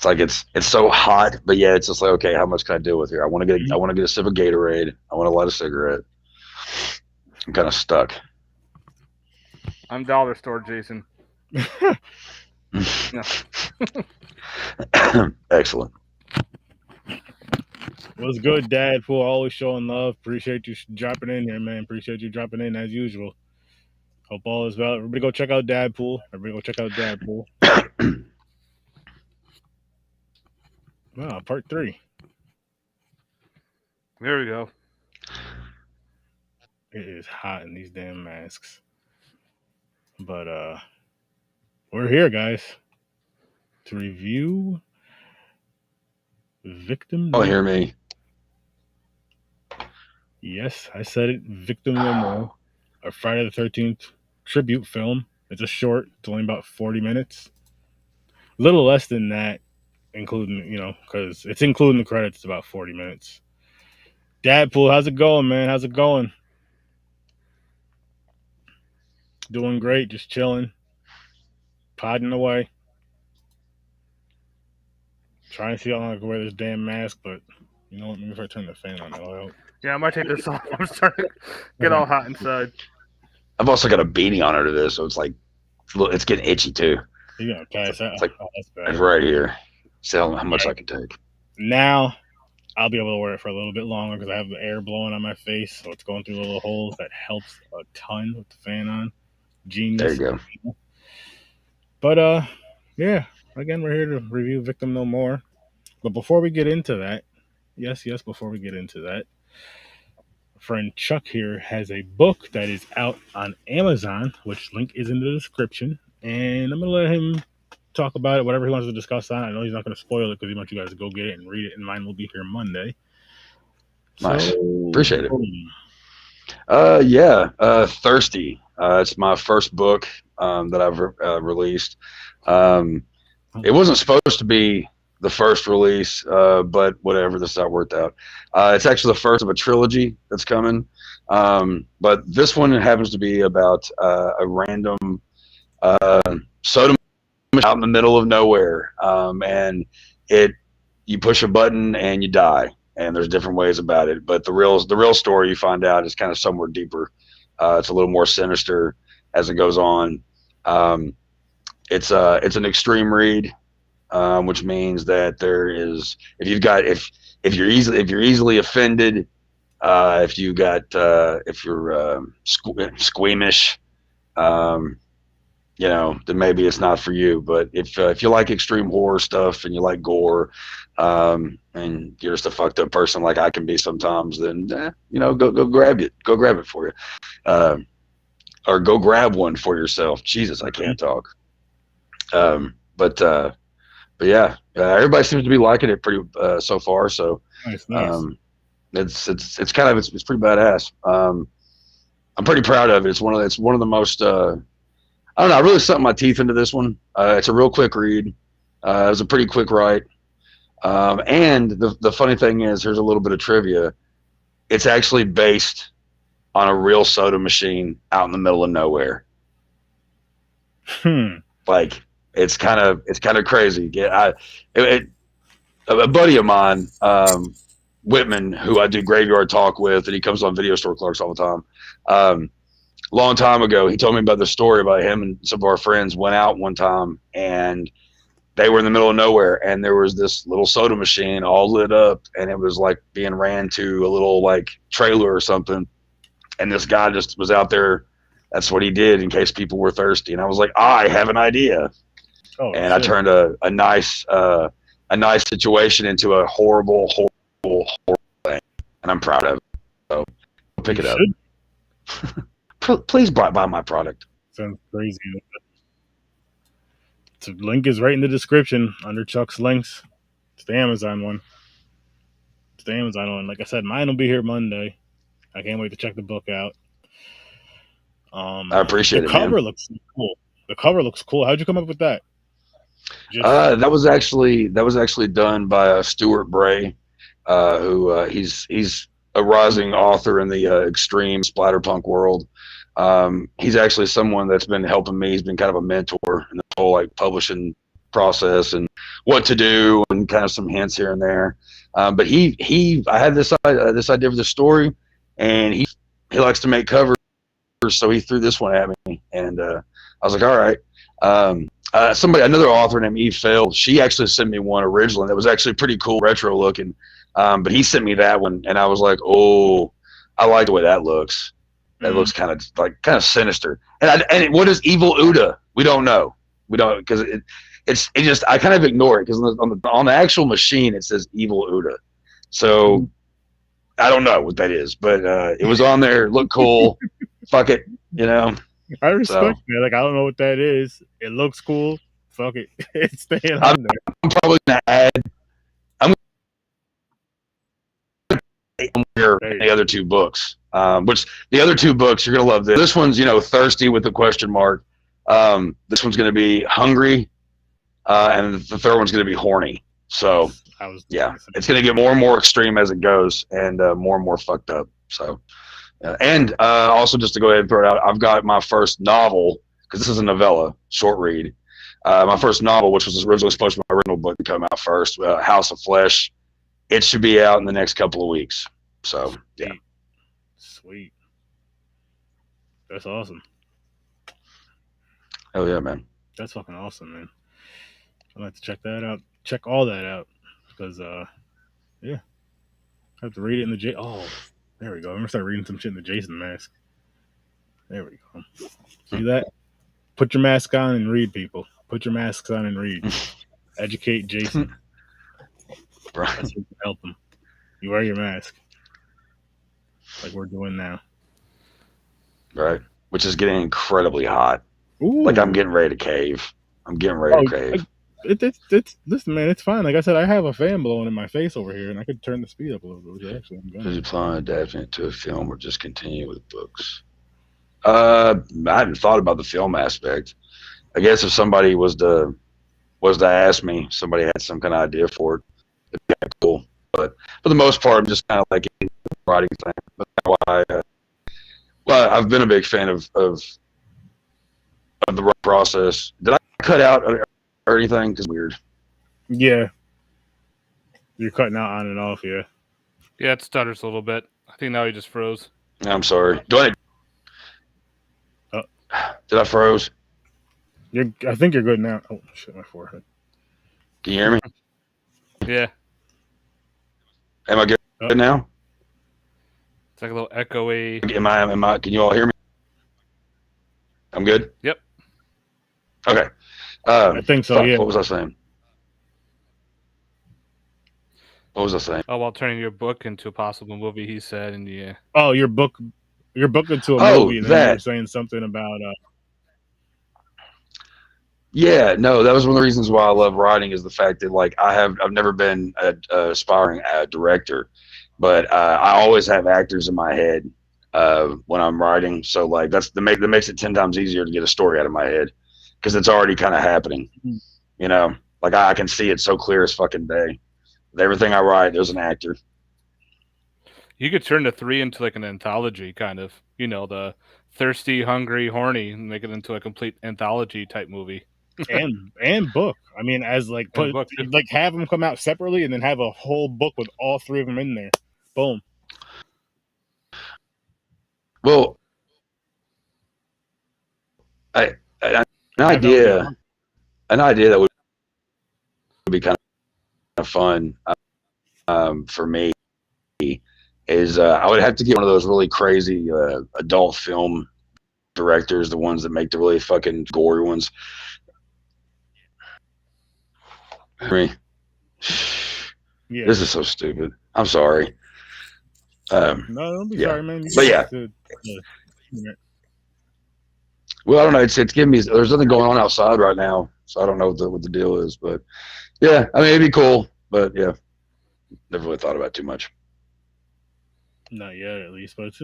It's like it's so hot, but yeah, it's just like, okay, how much can I deal with here? I want to get a sip of Gatorade. I want to light a cigarette. I'm kind of stuck. I'm dollar store Jason. No. Excellent. What's good, Dad? Pool always showing love. Appreciate you dropping in here, man. Appreciate you dropping in as usual. Hope all is well. Everybody go check out Dad Pool. Everybody go check out Dad Pool. Wow, part 3. There we go. It is hot in these damn masks. But we're here, guys, to review Victim. Oh, hear me. Yes, I said it. Victim No More, a Friday the 13th tribute film. It's a short. It's only about 40 minutes. A little less than that, including, because it's including the credits. It's about 40 minutes. Dadpool, how's it going, man? How's it going? Doing great. Just chilling. Podding away. Trying to see how long I can wear this damn mask, but you know what? Maybe if I turn the fan on, it'll help. Yeah, I might take this off. I'm starting to get all hot inside. I've also got a beanie on under this, so it's like it's getting itchy too. You're gonna pass out. It's like that's bad. it's right here. See how much I can take. Now I'll be able to wear it for a little bit longer because I have the air blowing on my face, so it's going through the little holes. That helps a ton with the fan on. Genius. There you go. But yeah. Again, we're here to review Victim No More. But before we get into that, before we get into that, friend Chuck here has a book that is out on Amazon, which link is in the description. And I'm going to let him talk about it, whatever he wants to discuss on. I know he's not going to spoil it because he wants you guys to go get it and read it, and mine will be here Monday. Nice. Appreciate it. Yeah, Thirsty. It's my first book that I've released. It wasn't supposed to be the first release, but whatever, this is how it worked out. It's actually the first of a trilogy that's coming. But this one happens to be about a random soda machine out in the middle of nowhere. And you push a button and you die. And there's different ways about it. But the real story you find out is kind of somewhere deeper. It's a little more sinister as it goes on. It's an extreme read, which means that there is if you're easily offended, if you're squeamish, then maybe it's not for you. But if you like extreme horror stuff and you like gore, and you're just a fucked up person like I can be sometimes, then go grab it. Go grab it for you, or go grab one for yourself. Jesus, I can't talk. But yeah, everybody seems to be liking it pretty so far. So nice. it's pretty badass. I'm pretty proud of it. It's one of the most I don't know. I really sunk my teeth into this one. It's a real quick read. It was a pretty quick write. And the funny thing is, here's a little bit of trivia. It's actually based on a real soda machine out in the middle of nowhere. Like. It's kind of crazy. A buddy of mine, Whitman, who I do Graveyard Talk with, and he comes on Video Store Clerks all the time. Long time ago, he told me about the story about him and some of our friends went out one time, and they were in the middle of nowhere, and there was this little soda machine all lit up, and it was like being ran to a little like trailer or something, and this guy just was out there. That's what he did in case people were thirsty, and I was like, I have an idea. Oh, and shit. I turned a nice situation into a horrible thing, and I'm proud of it. So pick it up. Please buy my product. Sounds crazy. The link is right in the description under Chuck's links. It's the Amazon one. Like I said, mine will be here Monday. I can't wait to check the book out. I appreciate it. The cover looks cool. How'd you come up with that? That was actually done by Stuart Bray, who he's a rising author in the extreme splatterpunk world. He's actually someone that's been helping me. He's been kind of a mentor in the whole like publishing process and what to do and kind of some hints here and there. But I had this idea for the story, and he likes to make covers, so he threw this one at me, and I was like, all right. Another author named Eve Fell, she actually sent me one originally that was actually pretty cool, retro looking. But he sent me that one, and I was like, oh, I like the way that looks. That looks kind of sinister. And what is Evil Uda? We don't know. We don't, because it just, I kind of ignore it because on the actual machine it says Evil Uda. So I don't know what that is, but it was on there. It looked cool. Fuck it, you know. I respect it. Like, I don't know what that is. It looks cool. Fuck it. It's staying on there. I'm probably gonna add. I'm the other two books. Which the other two books you're gonna love this. This one's thirsty with a question mark. This one's gonna be hungry, and the third one's gonna be horny. So yeah, it's gonna get more and more extreme as it goes, and more fucked up. So. And also, just to go ahead and throw it out, I've got my first novel, because this is a novella, short read. My first novel, which was originally supposed to be my original book to come out first, House of Flesh. It should be out in the next couple of weeks. So, yeah. Sweet. That's awesome. Hell yeah, man. That's fucking awesome, man. I'd like to check that out. Check all that out. Because, yeah. I have to read it in the Oh, there we go. I'm going to start reading some shit in the Jason mask. There we go. See that? Put your mask on and read, people. Put your masks on and read. Educate Jason. Right. That's how you can help him. You wear your mask. Like we're doing now. Right. Which is getting incredibly hot. Ooh. Like I'm getting ready to cave. I'm getting ready to cave. Listen, man, it's fine. Like I said, I have a fan blowing in my face over here, and I could turn the speed up a little bit. Actually, I'm Does you plan on adapting it to a film or just continue with books? I hadn't thought about the film aspect. I guess if somebody was to ask me, somebody had some kind of idea for it, it'd be cool. But for the most part, I'm just kind of like in the writing thing. That's why I've been a big fan of the process. Did I cut out or anything? Because weird. Yeah. You're cutting out on and off, yeah. Yeah, it stutters a little bit. I think now he just froze. I'm sorry. Did I froze? I think you're good now. Oh shit, my forehead. Can you hear me? Yeah. Am I good now? It's like a little echoey. Am I? Can you all hear me? I'm good. Yep. Okay. I think so. Yeah. What was I saying? Oh, while turning your book into a possible movie, he said, and yeah. Oh, your book into a movie, and then you were saying something about. Yeah, no, that was one of the reasons why I love writing is the fact that like I've never been an aspiring director, but I always have actors in my head when I'm writing. So like that makes it 10 times easier to get a story out of my head because it's already kind of happening. You know, like I can see it so clear as fucking day. With everything I write, there's an actor. You could turn the 3 into like an anthology, kind of. You know, the thirsty, hungry, horny, and make it into a complete anthology type movie. and book. I mean, as like have them come out separately, and then have a whole book with all 3 of them in there. Boom. Well, an idea that would be kind of fun for me is I would have to get one of those really crazy adult film directors, the ones that make the really fucking gory ones. Me. Yeah. This is so stupid. I'm sorry. No, don't be sorry, man. But yeah. Well, I don't know. It's giving me. There's nothing going on outside right now, so I don't know what the deal is. But yeah, I mean, it'd be cool. But yeah, never really thought about it too much. Not yet, at least. But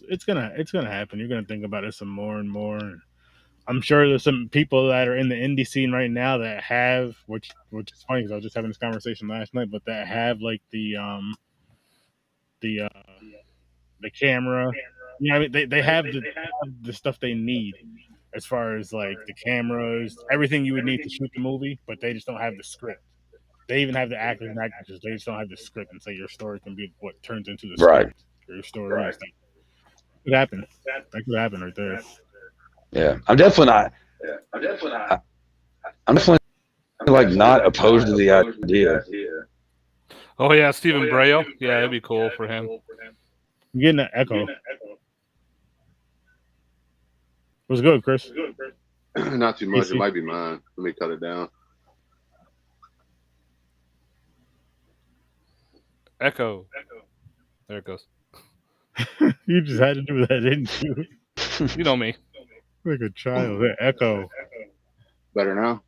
it's gonna happen. You're gonna think about it some more and more. And I'm sure there's some people that are in the indie scene right now that have, which is funny because I was just having this conversation last night, but that have like the camera. You know, I mean, they have the stuff they need. as far as like the cameras, everything you would need to shoot the movie, but they just don't have the script. They even have the actors and actresses. They just don't have the script and say your story can be what turns into the script. Your story is that could happen. That could happen right there. Yeah, I'm definitely not. I'm definitely like not opposed to the idea. Oh yeah, Stephen Braille. Yeah, that'd be cool for him. I'm getting an echo. What's good, Chris? Not too much. It might be mine. Let me cut it down. Echo. There it goes. You just had to do that, didn't you? You know me. Like a child. Echo. Better now?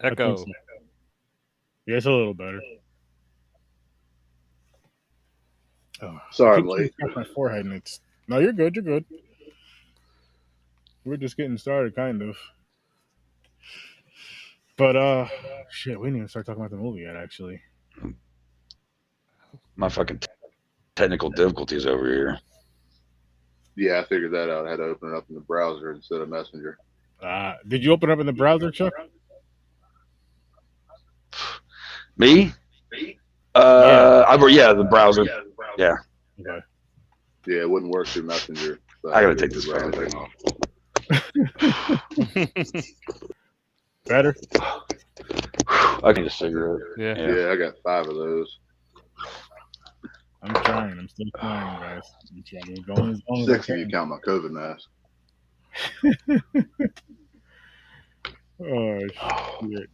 Echo. So. Yeah, it's a little better. Oh, sorry, I'm late. My forehead and it's... No, you're good. You're good. We're just getting started, kind of. But, shit, we didn't even start talking about the movie yet, actually. My fucking technical difficulties over here. Yeah, I figured that out. I had to open it up in the browser instead of Messenger. Did you open it up in the browser, Chuck? Me? Yeah, the browser. Yeah. Okay. Yeah, it wouldn't work through Messenger. So I gotta take this fan thing off. Better? I need a cigarette. Yeah, I got 5 of those. I'm trying. I'm still trying, guys. I'm trying. I'm going as long 6 if you count my COVID mask. Oh, shit.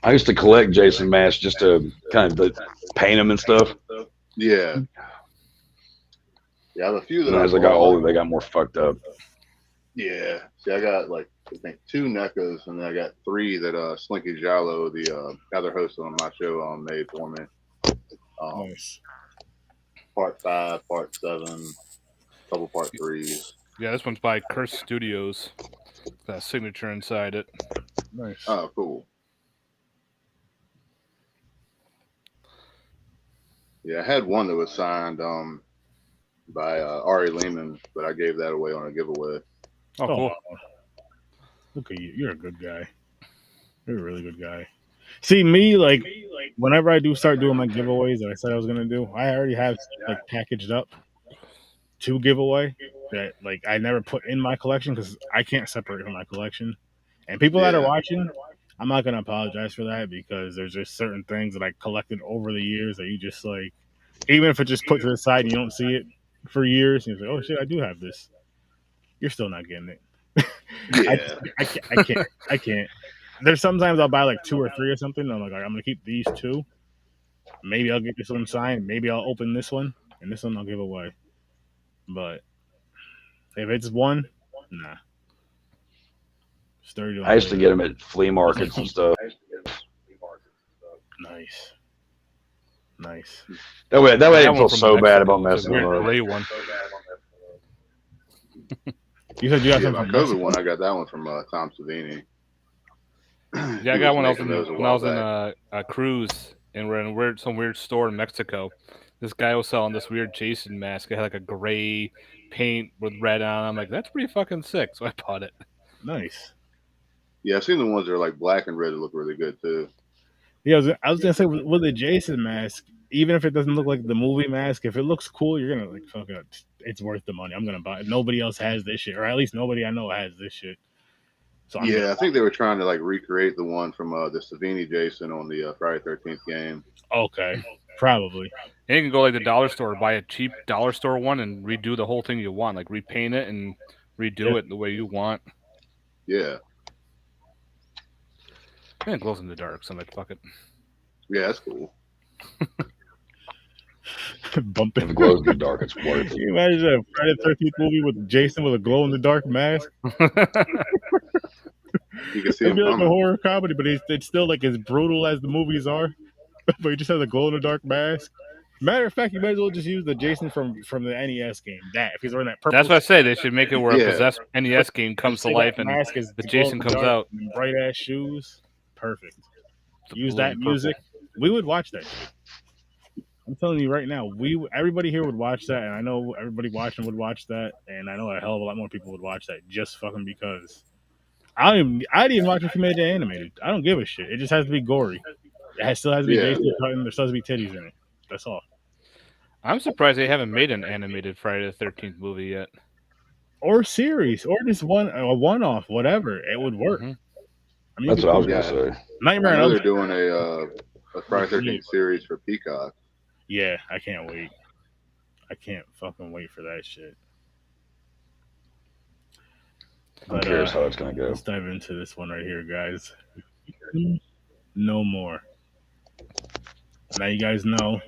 I used to collect Jason masks just to kind of paint them and stuff. Yeah. Yeah, I have a few that as I got older, they got more fucked up. Yeah. See, I got like, I think 2 NECAs, and then I got 3 that Slinky Jallo, the other host on my show, made for me. Nice. Part 5, Part 7, couple Part 3s. Yeah, this one's by Curse Studios. That signature inside it. Nice. Oh, cool. Yeah, I had one that was signed by Ari Lehman, but I gave that away on a giveaway. Oh, cool. Look at you. You're a good guy. You're a really good guy. See, me, like, whenever I do start doing my giveaways that I said I was going to do, I already have, like, packaged up to giveaway that, like, I never put in my collection because I can't separate from my collection. And people that are watching, I'm not going to apologize for that because there's just certain things that I collected over the years that you just, like, even if it's just put to the side and you don't see it for years, and you're like, oh, shit, I do have this. You're still not getting it. Yeah. I can't. There's sometimes I'll buy like 2 or 3 or something. And I'm like, I'm gonna keep these 2. Maybe I'll get this one signed. Maybe I'll open this one, and this one I'll give away. But if it's one, nah. I used to get them at flea markets and stuff. Nice. That way I didn't feel so bad about messing with it. One. You said you got my COVID one. I got that one from Tom Savini. Yeah, I got one when I was in a cruise, and we're in some weird store in Mexico. This guy was selling this weird Jason mask. It had like a gray paint with red on. I'm like, that's pretty fucking sick. So I bought it. Nice. Yeah, I've seen the ones that are like black and red that look really good too. Yeah, I was gonna say with the Jason mask, even if it doesn't look like the movie mask, if it looks cool, you're gonna like fuck it. It's worth the money. I'm gonna buy it. Nobody else has this shit, or at least nobody I know has this shit. So I think they were trying to like recreate the one from the Savini Jason on the Friday 13th game. Okay, probably. And you can go like the dollar store, buy a cheap dollar store one, and redo the whole thing you want, like repaint it and redo it the way you want. Yeah. And it glows in the dark, so I'm like, fuck it. Yeah, that's cool. Bumping. If it glows in the dark, it's worth it. Can you imagine a Friday the 13th movie with Jason with a glow in the dark mask? You can see It'd him be like a horror comedy, but it's still like as brutal as the movies are. But he just has a glow in the dark mask. Matter of fact, you might as well just use the Jason from the NES game. That if he's wearing that purple. That's what I say. They should make it where a possessed NES game comes to life and the Jason comes out. Bright ass shoes. Perfect. Use that music. We would watch that shit. I'm telling you right now, everybody here would watch that, and I know everybody watching would watch that, and I know a hell of a lot more people would watch that just fucking because. I'd even watch if you made it animated. I don't give a shit. It just has to be gory. It still has to be Jason Cutting. There still has to be titties in it. That's all. I'm surprised they haven't made an animated Friday the 13th movie yet. Or series, or just a one-off, whatever. It would work. Mm-hmm. I mean, that's what I was gonna say. Nightmare. I know they're doing a Friday 13th series for Peacock. Yeah, I can't wait. I can't fucking wait for that shit. I'm curious how it's gonna go. Let's dive into this one right here, guys. No more. Now you guys know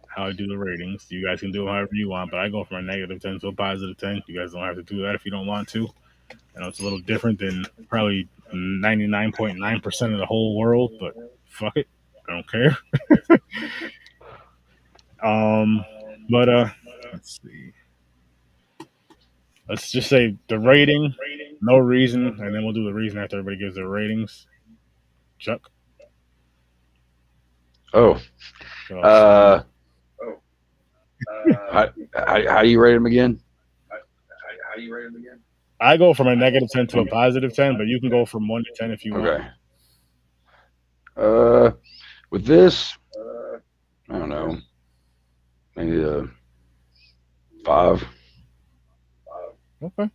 how I do the ratings. You guys can do it however you want, but I go from a -10 to a +10. You guys don't have to do that if you don't want to. I know it's a little different than probably 99.9% of the whole world, but fuck it. I don't care. But let's see. Let's just say the rating, no reason, and then we'll do the reason after everybody gives their ratings. Chuck? Oh. How do you rate him again? I go from a -10 to a +10, but you can go from 1 to 10 if you want. Okay. With this, I don't know, maybe a 5. Okay.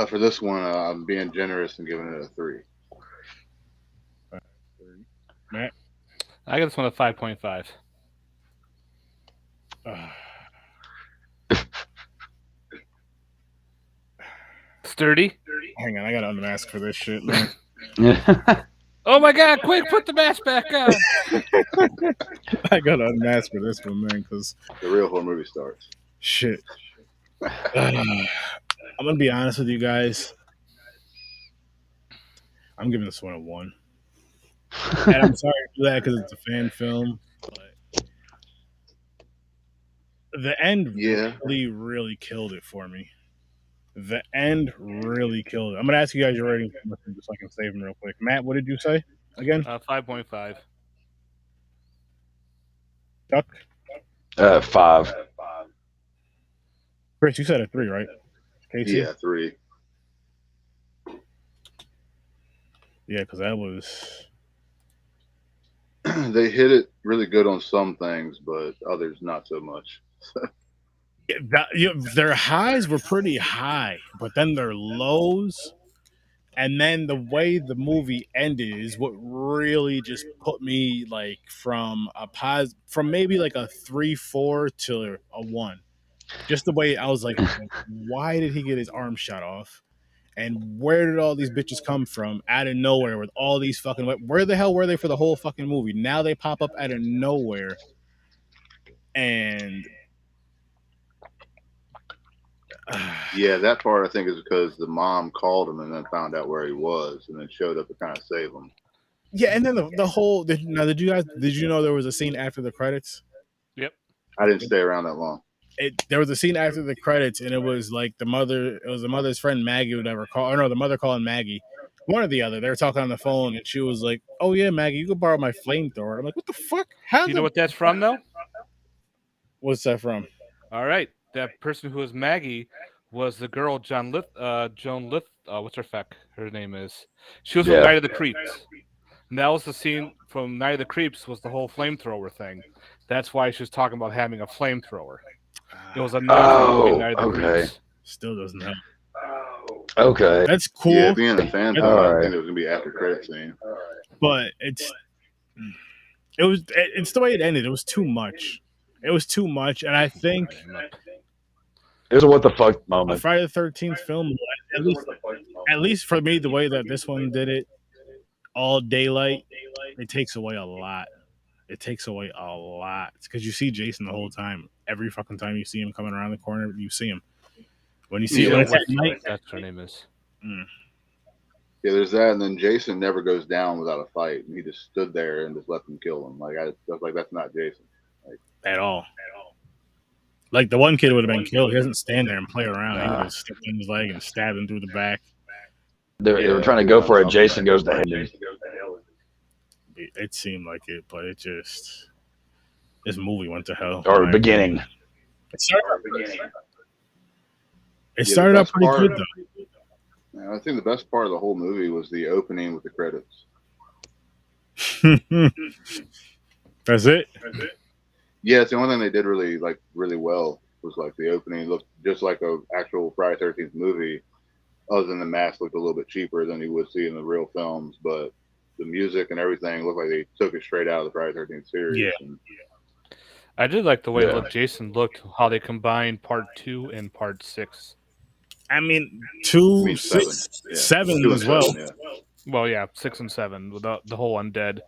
For this one, I'm being generous and giving it a 3. Matt? I got this one at 5.5. Sturdy? Hang on, I gotta unmask for this shit, man. Oh my god, quick, put the mask back on. I gotta unmask for this one, man, because the real horror movie starts. Shit. I'm gonna be honest with you guys. I'm giving this one a 1. And I'm sorry to do that because it's a fan film, but the end really killed it for me. The end really killed it. I'm gonna ask you guys your rating just so I can save them real quick. Matt, what did you say again? 5.5. Chuck? 5. Chris, you said a 3, right? Casey? Yeah, 3. Yeah, because that was. They hit it really good on some things, but others not so much. Their highs were pretty high, but then their lows, and then the way the movie ended is what really just put me like from maybe like a 3-4 to a 1. Just the way I was like, why did he get his arm shot off? And where did all these bitches come from out of nowhere with all these fucking... Where the hell were they for the whole fucking movie? Now they pop up out of nowhere. And... yeah, that part I think is because the mom called him and then found out where he was and then showed up to kind of save him. Yeah, and then the whole... Did you know there was a scene after the credits? Yep. I didn't stay around that long. There was a scene after the credits, and it was like the mother's friend Maggie would ever call, or no, the mother calling Maggie, one or the other. They were talking on the phone, and she was like, "Oh yeah, Maggie, you could borrow my flamethrower." I'm like, "What the fuck? How?" Do you know what that's from, though? What's that from? All right, that person who was Maggie was the girl Joan Lith. What's her fuck? Her name is. She was from Night of the Creeps. And that was the scene from Night of the Creeps. Was the whole flamethrower thing? That's why she was talking about having a flamethrower. It was a okay. Still doesn't help. Okay, that's cool. Yeah, being a fan, I think it was gonna be after credit scene. But it's the way it ended. It was too much. It was too much, and I think it was a what the fuck moment. A Friday the 13th film, at least for me, the way that this one did it, all daylight, it takes away a lot. It takes away a lot because you see Jason the whole time. Every fucking time you see him coming around the corner, you see him. When you see it, at night, that's her name is. Yeah, there's that, and then Jason never goes down without a fight, and he just stood there and just let them kill him. Like that's not Jason, at all. Like the one kid would have been killed. He doesn't stand there and play around. He would have stepped in his leg and stabbed him through the back. They were trying to go for it. Jason goes to hell. It seemed like it, but it just this movie went to hell. Or beginning. It started out pretty good though. Yeah, I think the best part of the whole movie was the opening with the credits. That's it. Yeah, it's the only thing they did really well was like the opening looked just like a actual Friday 13th movie. Other than the mask looked a little bit cheaper than you would see in the real films, but the music and everything looked like they took it straight out of the Friday 13th series. Yeah. I did like the way Jason looked, how they combined part 2 and part 6. I mean, 2, 6, 7 as well. 7, yeah. Well, yeah, 6 and 7 with the whole undead.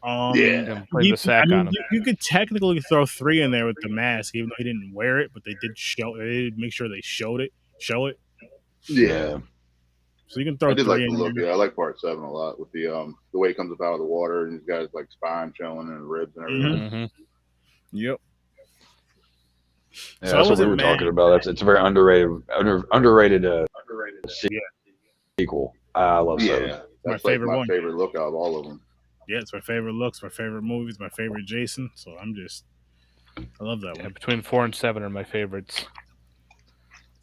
And playing the sack on him. You could technically throw 3 in there with the mask, even though he didn't wear it, but they did make sure they show it. Yeah. So you can throw 3 I did like the in look. there. Yeah, I like part 7 a lot with the way he comes up out of the water and he's got his like spine showing and ribs and everything. Mm-hmm. Yep. Yeah, so that's what we were talking about. It's a very underrated sequel. I love 7. Yeah, that's my favorite look out of all of them. Yeah, it's my favorite looks, my favorite movies, my favorite Jason. So I love that one. Between 4 and 7 are my favorites.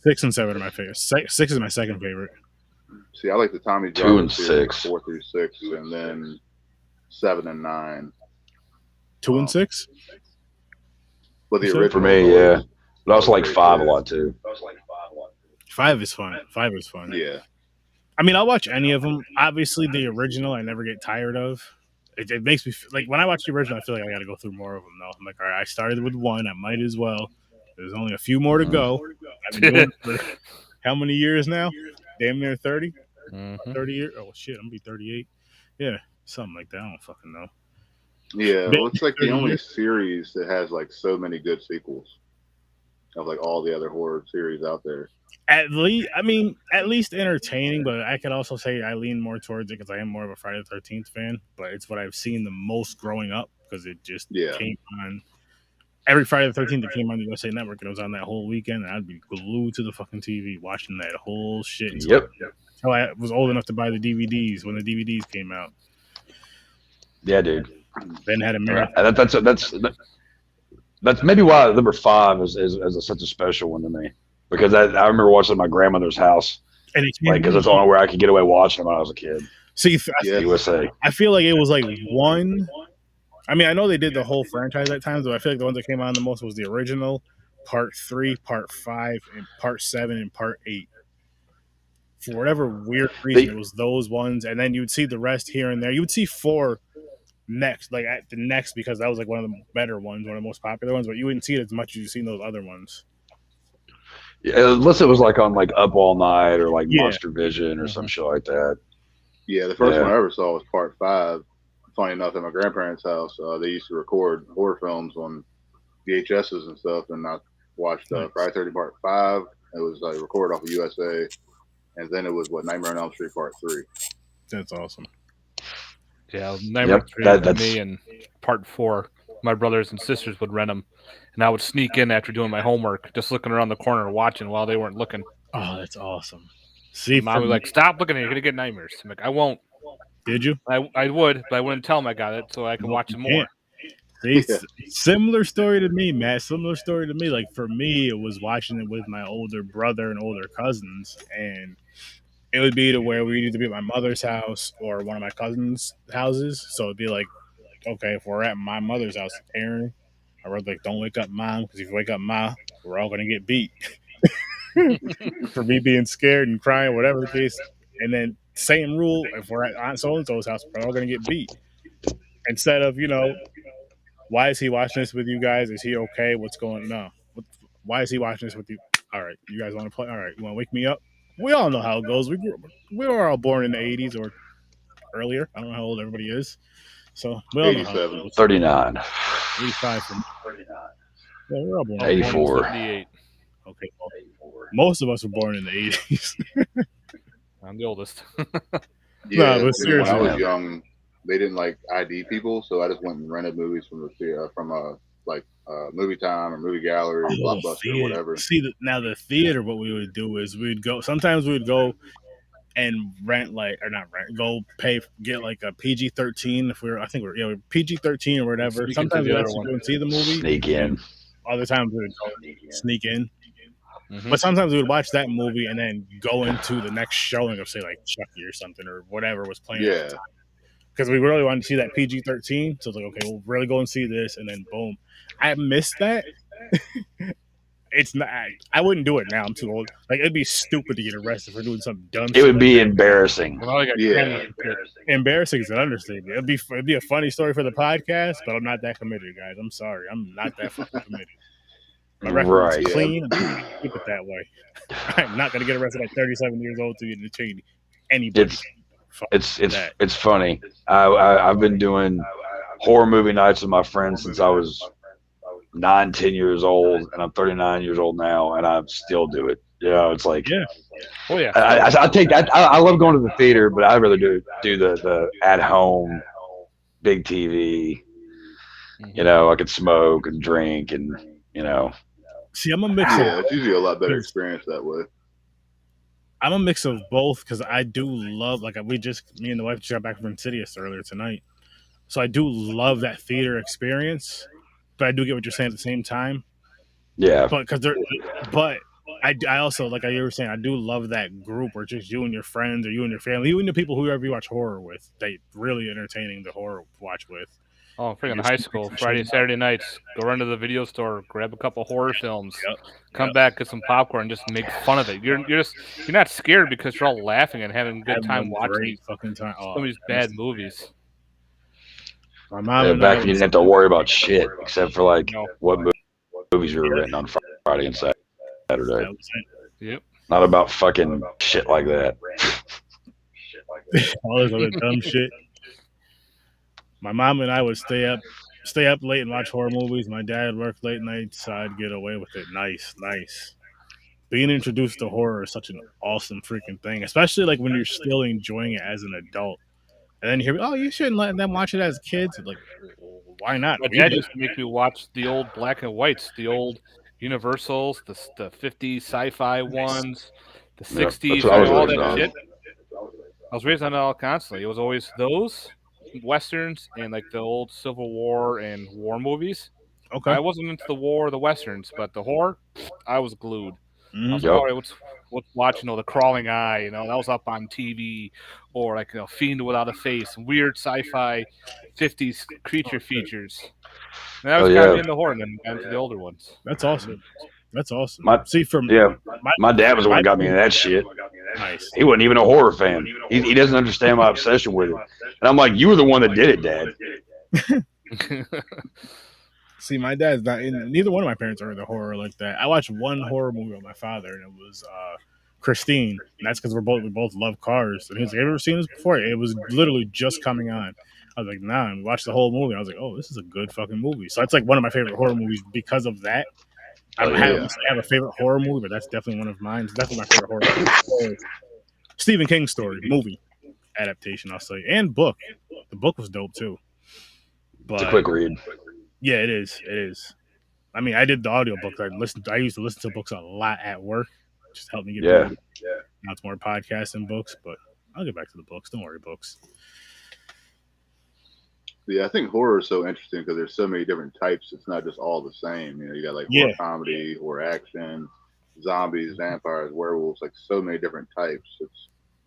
6 and 7 are my favorites. 6 is my second favorite. See, I like the Tommy John 2 and 6, 4 through 6, and then 7 and 9. 2 and 6. But the original for me, yeah. But I also like 5 a lot too. 5 is fun. 5 is fun. Yeah. I mean, I'll watch any of them. Obviously, the original I never get tired of. It makes me like when I watch the original, I feel like I got to go through more of them. Though I'm like, all right, I started with 1, I might as well. There's only a few more to go. I've been doing it for how many years now? Damn near 30. 30 years. Oh shit, I'm gonna be 38. Yeah, something like that. I don't fucking know. Yeah, well, it's like the only series that has like so many good sequels of like all the other horror series out there. At least entertaining, but I could also say I lean more towards it because I am more of a Friday the 13th fan. But it's what I've seen the most growing up because it just came on every Friday the 13th. It came on the USA Network and it was on that whole weekend. And I'd be glued to the fucking TV watching that whole shit. Yep. Until I was old enough to buy the DVDs when the DVDs came out. Yeah, dude. Then had a marathon. That's maybe why number 5 is such a special one to me. Because I remember watching at my grandmother's house, and because it's the only way I could get away watching them when I was a kid. See, USA. I feel like it was like 1. I mean, I know they did the whole franchise at times, but I feel like the ones that came on the most was the original, Part 3, Part 5, and Part 7, and Part 8. For whatever weird reason, it was those ones, and then you would see the rest here and there. You would see 4 next, like at the next, because that was like one of the better ones, one of the most popular ones, but you wouldn't see it as much as you've seen those other ones. Yeah, unless it was like on like Up All Night or like Monster Vision or some shit like that. Yeah, the first one I ever saw was Part 5. Funny enough, at my grandparents' house, they used to record horror films on VHSs and stuff, and I watched Friday 13 Part 5. It was recorded off of USA, and then it was Nightmare on Elm Street Part 3. That's awesome. Yeah, Nightmare 3 to me, and Part 4. My brothers and sisters would rent them, and I would sneak in after doing my homework, just looking around the corner watching while they weren't looking. Oh, that's awesome. See, Mom was like, "Stop looking at it, you're gonna get nightmares." I'm like, "I won't." Did you? I would, but I wouldn't tell them I got it, so I could watch some more. See, similar story to me, Matt. Similar story to me. Like for me, it was watching it with my older brother and older cousins, and it would be to where we'd either be at my mother's house or one of my cousins' houses. So it'd be like, okay, if we're at my mother's house, Aaron, I was like, don't wake up Mom, because if you wake up Ma, we're all going to get beat. For me being scared and crying, whatever the case. And then same rule, if we're at Aunt So-and-so's house, we're all going to get beat. Instead of, why is he watching this with you guys? Is he okay? What's going on? No. Why is he watching this with you? All right, you guys want to play? All right, you want to wake me up? We all know how it goes. We were all born in the 80s or earlier. I don't know how old everybody is. So we all know how it goes. 39. 85 from 39. Yeah, we're all born 84. 78. Okay. Well, most of us were born in the 80s. I'm the oldest. Yeah, no, but seriously, when I was young, they didn't like ID people, so I just went and rented movies from Movie Time or Movie Gallery, Blockbuster, or whatever. See, now the theater, what we would do is sometimes we would go and go get like a PG-13 if we're PG-13 or whatever. Sometimes we actually go and see the movie. Sneak in. Other times we would sneak in. Mm-hmm. But sometimes we would watch that movie and then go into the next showing of, say, like Chucky or something or whatever was playing at the time. Because we really wanted to see that PG-13. So it's like, okay, we'll really go and see this. And then, boom. I missed that. It's not. I wouldn't do it now. I'm too old. Like, it'd be stupid to get arrested for doing something dumb. It would be embarrassing. Embarrassing is an understatement. It'd be a funny story for the podcast, but I'm not that committed, guys. I'm sorry. I'm not that fucking committed. My record is clean. I'm keep it that way. I'm not gonna get arrested at 37 years old to entertain anybody. It's funny. I've been doing horror movie nights with my friends since I was 9, 10 years old, and I'm 39 years old now, and I still do it. It's like, I take that. I love going to the theater, but I'd rather do the at home, big TV. I could smoke and drink, and See, I'm a mix of. Yeah, it's usually a lot better experience that way. I'm a mix of both because I do love, me and the wife just got back from Insidious earlier tonight, so I do love that theater experience. But I do get what you're saying at the same time. Yeah. But I also, like you were saying, I do love that group where just you and your friends or you and your family, even the people whoever you watch horror with, they really entertaining the horror watch with. Oh, freaking high school, Friday, Saturday nights, go run to the video store, grab a couple horror films, come back, get some popcorn, and just make fun of it. You're not scared because you're all laughing and having a good time watching some of these bad movies. My mom back when you didn't have to worry about shit except for what movies you were renting on Friday and Saturday. Yep. Not about fucking shit like that. All this other dumb shit. My mom and I would stay up late and watch horror movies. My dad worked late nights, so I'd get away with it. Nice. Being introduced to horror is such an awesome freaking thing, especially like when you're still enjoying it as an adult. And then you hear, you shouldn't let them watch it as kids. Like, why not? My dad used to make me watch the old black and whites, the old Universals, the 50s sci-fi ones, the 60s, all that shit. I was raised on it all constantly. It was always those Westerns and like the old Civil War and war movies. Okay. I wasn't into the war or the Westerns, but the horror, I was glued. I was let's watch, the Crawling Eye, that was up on TV, or like Fiend Without a Face, weird sci-fi 50s creature features. And that was kind of into horror, and then got into the older ones. That's awesome. My dad was the one who got me into that shit. Nice. He wasn't even a horror fan. He doesn't understand my obsession with it. And I'm like, you were the one that did it, Dad. See, my dad's not in. Neither one of my parents are into horror like that. I watched one horror movie with my father, and it was Christine. And that's because we both love cars. And he was like, "Have you ever seen this before?" It was literally just coming on. I was like, "Nah." And we watched the whole movie. I was like, "Oh, this is a good fucking movie." So that's like one of my favorite horror movies because of that. I don't have a favorite horror movie, but that's definitely one of mine. It's definitely my favorite horror movie. Stephen King story, movie adaptation, I'll say, and book. The book was dope too. But, it's a quick read. Yeah, it is. It is. I mean, I did the audiobook. I used to listen to books a lot at work. Just helped me get through it. Now it's more podcasts than books, but I'll get back to the books. Don't worry, books. Yeah, I think horror is so interesting because there's so many different types. It's not just all the same. You got like horror comedy, horror action, zombies, vampires, werewolves, like so many different types. It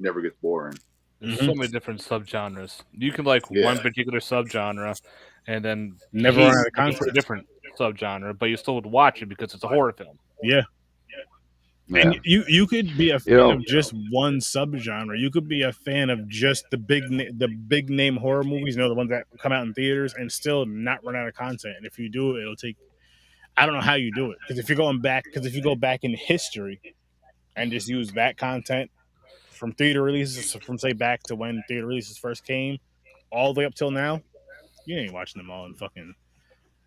never gets boring. There's so many different subgenres. You can like one particular subgenre and then never run out of content. A different subgenre, but you still would watch it because it's a horror film. Yeah. And you could be a fan of just one subgenre. You could be a fan of just the big name horror movies, the ones that come out in theaters, and still not run out of content. And if you do, it'll take. I don't know how you do it because if you go back in history and just use that content from theater releases, from say back to when theater releases first came, all the way up till now, you ain't watching them all. And fucking,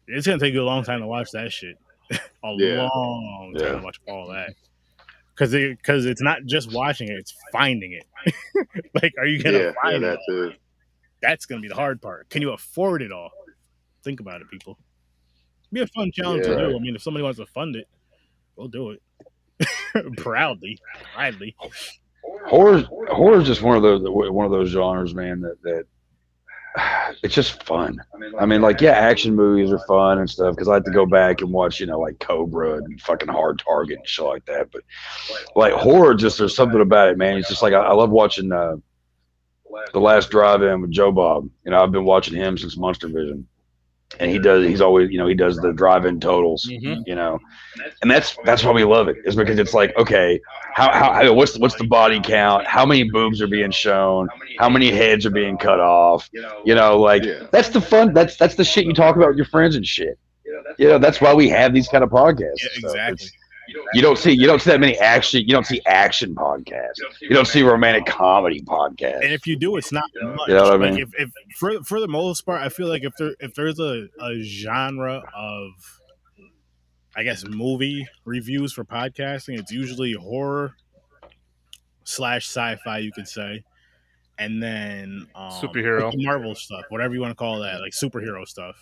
it's gonna take you a long time to watch that shit. Long time to watch all that. Because it's not just watching it, it's finding it. Like, are you going to find it? Too. That's going to be the hard part. Can you afford it all? Think about it, people. It'd be a fun challenge to do. I mean, if somebody wants to fund it, we'll do it. Proudly. horror is just one of those genres, man. That it's just fun. I mean, like, yeah, action movies are fun and stuff because I like to go back and watch, like Cobra and fucking Hard Target and shit like that. But like horror, just there's something about it, man. It's just like I love watching The Last Drive-In with Joe Bob. I've been watching him since Monster Vision, and he's always, he does the drive-in totals, and that's why we love it, is because it's like, okay, how what's the body count, how many boobs are being shown, how many heads are being cut off, that's the fun, that's the shit you talk about with your friends and shit. That's why we have these kind of podcasts. Yeah, exactly. You don't see that many action. You don't see action podcasts. You don't see romantic comedy podcasts. And if you do, it's not much. You know what I mean? If for the most part, I feel like if there's a genre of, I guess, movie reviews for podcasting, it's usually horror / sci-fi, you could say, and then superhero, like the Marvel stuff, whatever you want to call that, like superhero stuff.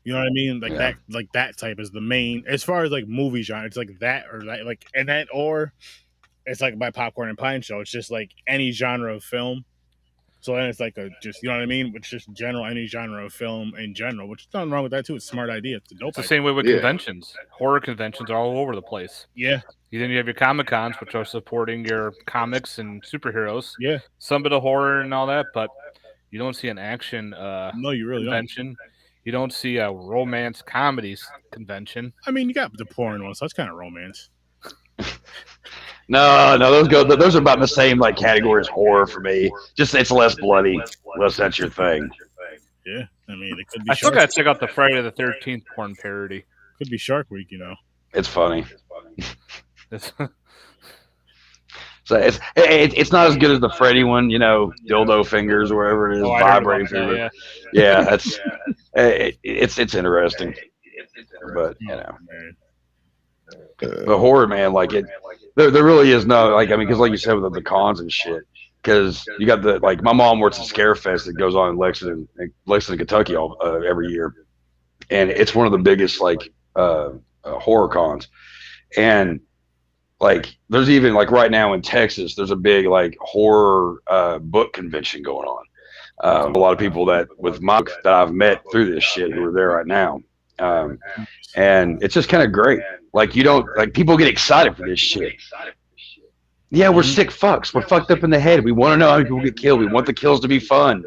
You know what I mean? Like that type is the main, as far as like movie genre. It's like that or that, like, and that, or it's like my Popcorn and Pine show. It's just like any genre of film. So then it's like just, you know what I mean? It's just general, any genre of film in general, which is nothing wrong with that too. It's a smart idea. It's a dope idea. The same way with conventions. Horror conventions are all over the place. Yeah. Then you have your Comic Cons, which are supporting your comics and superheroes. Yeah. Some bit of horror and all that, but you don't see an action no, you really convention. Don't. You don't see a romance comedies convention. I mean, you got the porn ones, so that's kind of romance. No, those are about the same like category as horror for me. Just it's less bloody, unless that's your thing. Yeah, I mean, it could be. I still gotta check out the Friday the 13th porn parody. Could be Shark Week, It's funny. So it's not as good as the Freddy one, dildo fingers or whatever it is, vibrating finger. Yeah, that's it's interesting, but the horror, man, like it. There really is no, like, I mean, because like you said with the cons and shit, because you got the, like, my mom works at Scare Fest that goes on in Lexington, Kentucky every year, and it's one of the biggest like horror cons, and like there's even like right now in Texas there's a big like horror book convention going on. A lot of people that I've met through this shit who are there right now, and it's just kind of great. Like, you don't, like, people get excited for this shit. Yeah, we're sick fucks. We're fucked up in the head. We want to know how many people get killed. We want the kills to be fun.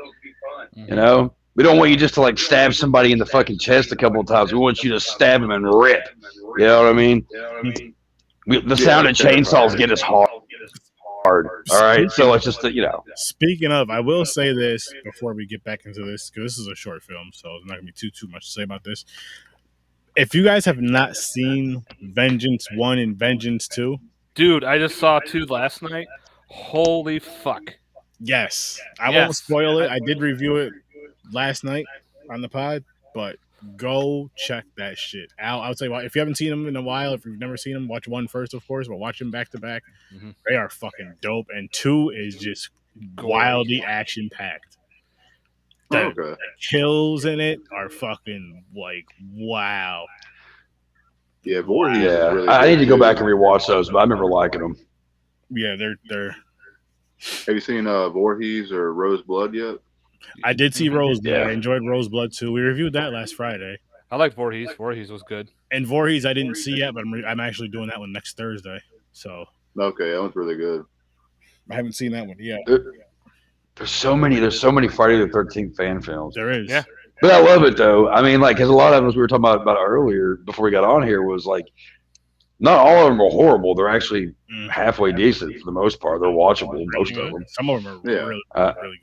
We don't want you just to like stab somebody in the fucking chest a couple of times. We want you to stab them and rip. You know what I mean? The sound of chainsaws get us hard. All right, so it's just Speaking of, I will say this before we get back into this, because this is a short film, so there's not gonna be too much to say about this. If you guys have not seen Vengeance 1 and Vengeance 2, dude, I just saw 2 last night. Holy fuck! Yes, I won't spoil it. I did review it last night on the pod, but go check that shit out. I'll tell you what, if you haven't seen them in a while, if you've never seen them, watch 1 first, of course, but watch them back to back. They are fucking dope, and 2 is just wildly action packed. The kills in it are fucking like, wow. Yeah, Voorhees. Yeah, really I need to go back and rewatch those, but I remember liking them. Yeah, they're. Have you seen Voorhees or Rose Blood yet? I did see Rose Blood. I enjoyed Rose Blood too. We reviewed that last Friday. I liked Voorhees. Voorhees was good. And Voorhees I didn't see yet, but I'm actually doing that one next Thursday. So okay, that one's really good. I haven't seen that one yet. There's so many Friday the 13th fan films. There is. Yeah. But I love it though. I mean, like, because a lot of them, as we were talking about earlier before we got on here, was like, not all of them are horrible. They're actually halfway decent for the most part. They're watchable, most of them. Some of them are really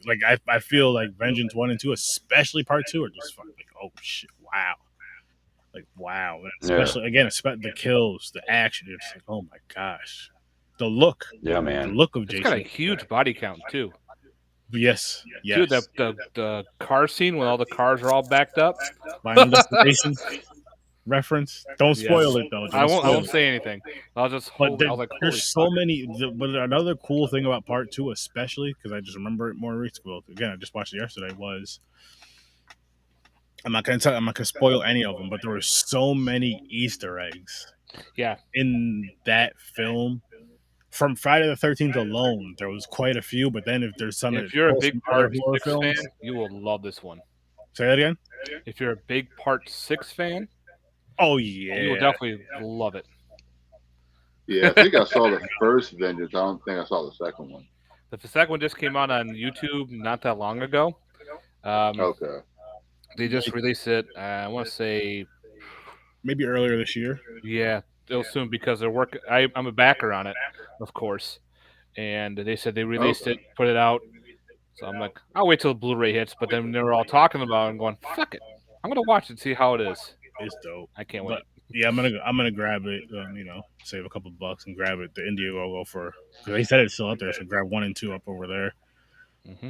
like, I feel like Vengeance 1 and 2, especially part 2, are just fucking like, oh shit, wow. Like, wow. Especially, again, the kills, the action. It's like, oh my gosh. The look. Yeah, man. The look of Jason. It's got a huge body count, too. Yes. Dude, the car scene when all the cars are all backed up. Final Destination reference. Don't spoil it, though. I won't say anything. I'll just hold. I was like, there's so many. But another cool thing about part 2, especially, because I just remember it more recently. Again, I just watched it yesterday, was I'm not gonna spoil any of them, but there were so many Easter eggs. Yeah. In that film from Friday the 13th alone, there was quite a few. But then if there's some, if you're a big Part horror 6 films, fan, you will love this one. Say that again. If you're a big Part 6 fan, oh yeah, you will definitely love it. Yeah, I think I saw the first Vengeance. I don't think I saw the second one. The second one just came out on YouTube not that long ago. Okay. They just released it. I want to say maybe earlier this year. Yeah, it'll soon because they're working. I'm a backer on it, of course, and they said they released it, put it out. So I'm like, I'll wait till the Blu-ray hits. But then they were all talking about it and going, "Fuck it, I'm gonna watch it and see how it is." It's dope. I can't wait. Yeah, I'm gonna grab it. Save a couple bucks and grab it. The Indie logo for because they said it's still out there, so grab 1 and 2 up over there.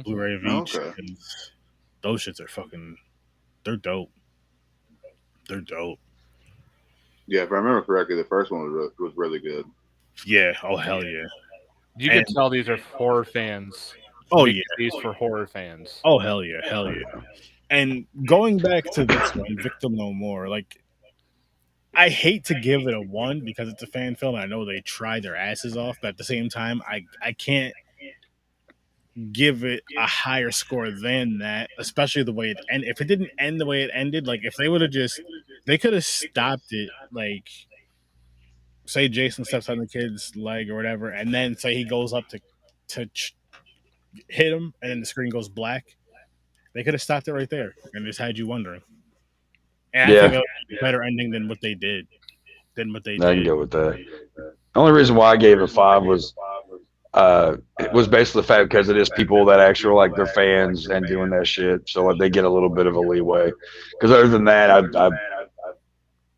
Blu-ray of each. And those shits are fucking. They're dope. They're dope. Yeah, if I remember correctly, the first one was really good. Yeah. Oh hell yeah. You can tell these are horror fans. Oh yeah. These for horror fans. Oh hell yeah. Hell yeah. And going back to this one, Victim No More, like. I hate to give it a 1 because it's a fan film. And I know they tried their asses off, but at the same time, I can't give it a higher score than that, especially the way it ended. If it didn't end the way it ended, like if they would have they could have stopped it, like say Jason steps on the kid's leg or whatever, and then say he goes up to hit him, and then the screen goes black. They could have stopped it right there and just had you wondering. And I think that was a better ending than what they did. I can go with that. The only reason why I gave it a 5 was it was basically the fact because it is people that actually like they're fans and doing that shit, so like, they get a little bit of a leeway. Because other than that, I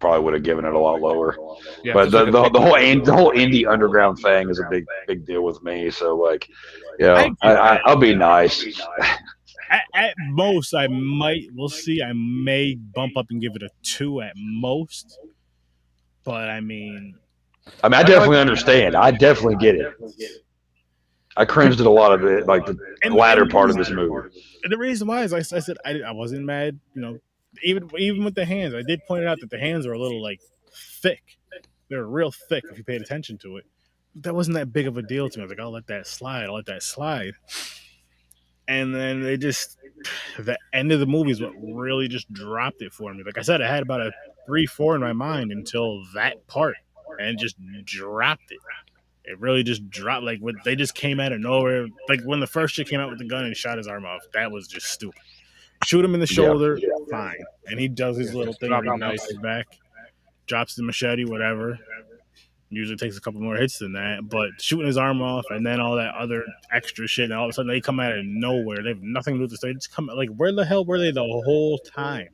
probably would have given it a lot lower. Yeah, but the whole indie underground thing is a big deal with me. So like, I'll be nice. At most, we'll see. I may bump up and give it a 2 at most. But I mean, I definitely understand. I definitely get it. I cringed at a lot of it, like the latter part of this movie. And the reason why is I said I wasn't mad. Even with the hands, I did point out that the hands are a little like thick. They're real thick if you paid attention to it. That wasn't that big of a deal to me. I was like, I'll let that slide. And then the end of the movie is what really just dropped it for me. Like I said, I had about a 3-4 in my mind until that part, and just dropped it. It really just dropped. Like they just came out of nowhere. Like when the first chick came out with the gun and shot his arm off, that was just stupid. Shoot him in the shoulder, fine. And he does his little thing where he knocks his back, drops the machete, whatever. Usually takes a couple more hits than that, but shooting his arm off and then all that other extra shit, and all of a sudden they come out of nowhere. They have nothing to do with this. They just come like, where the hell were they the whole time?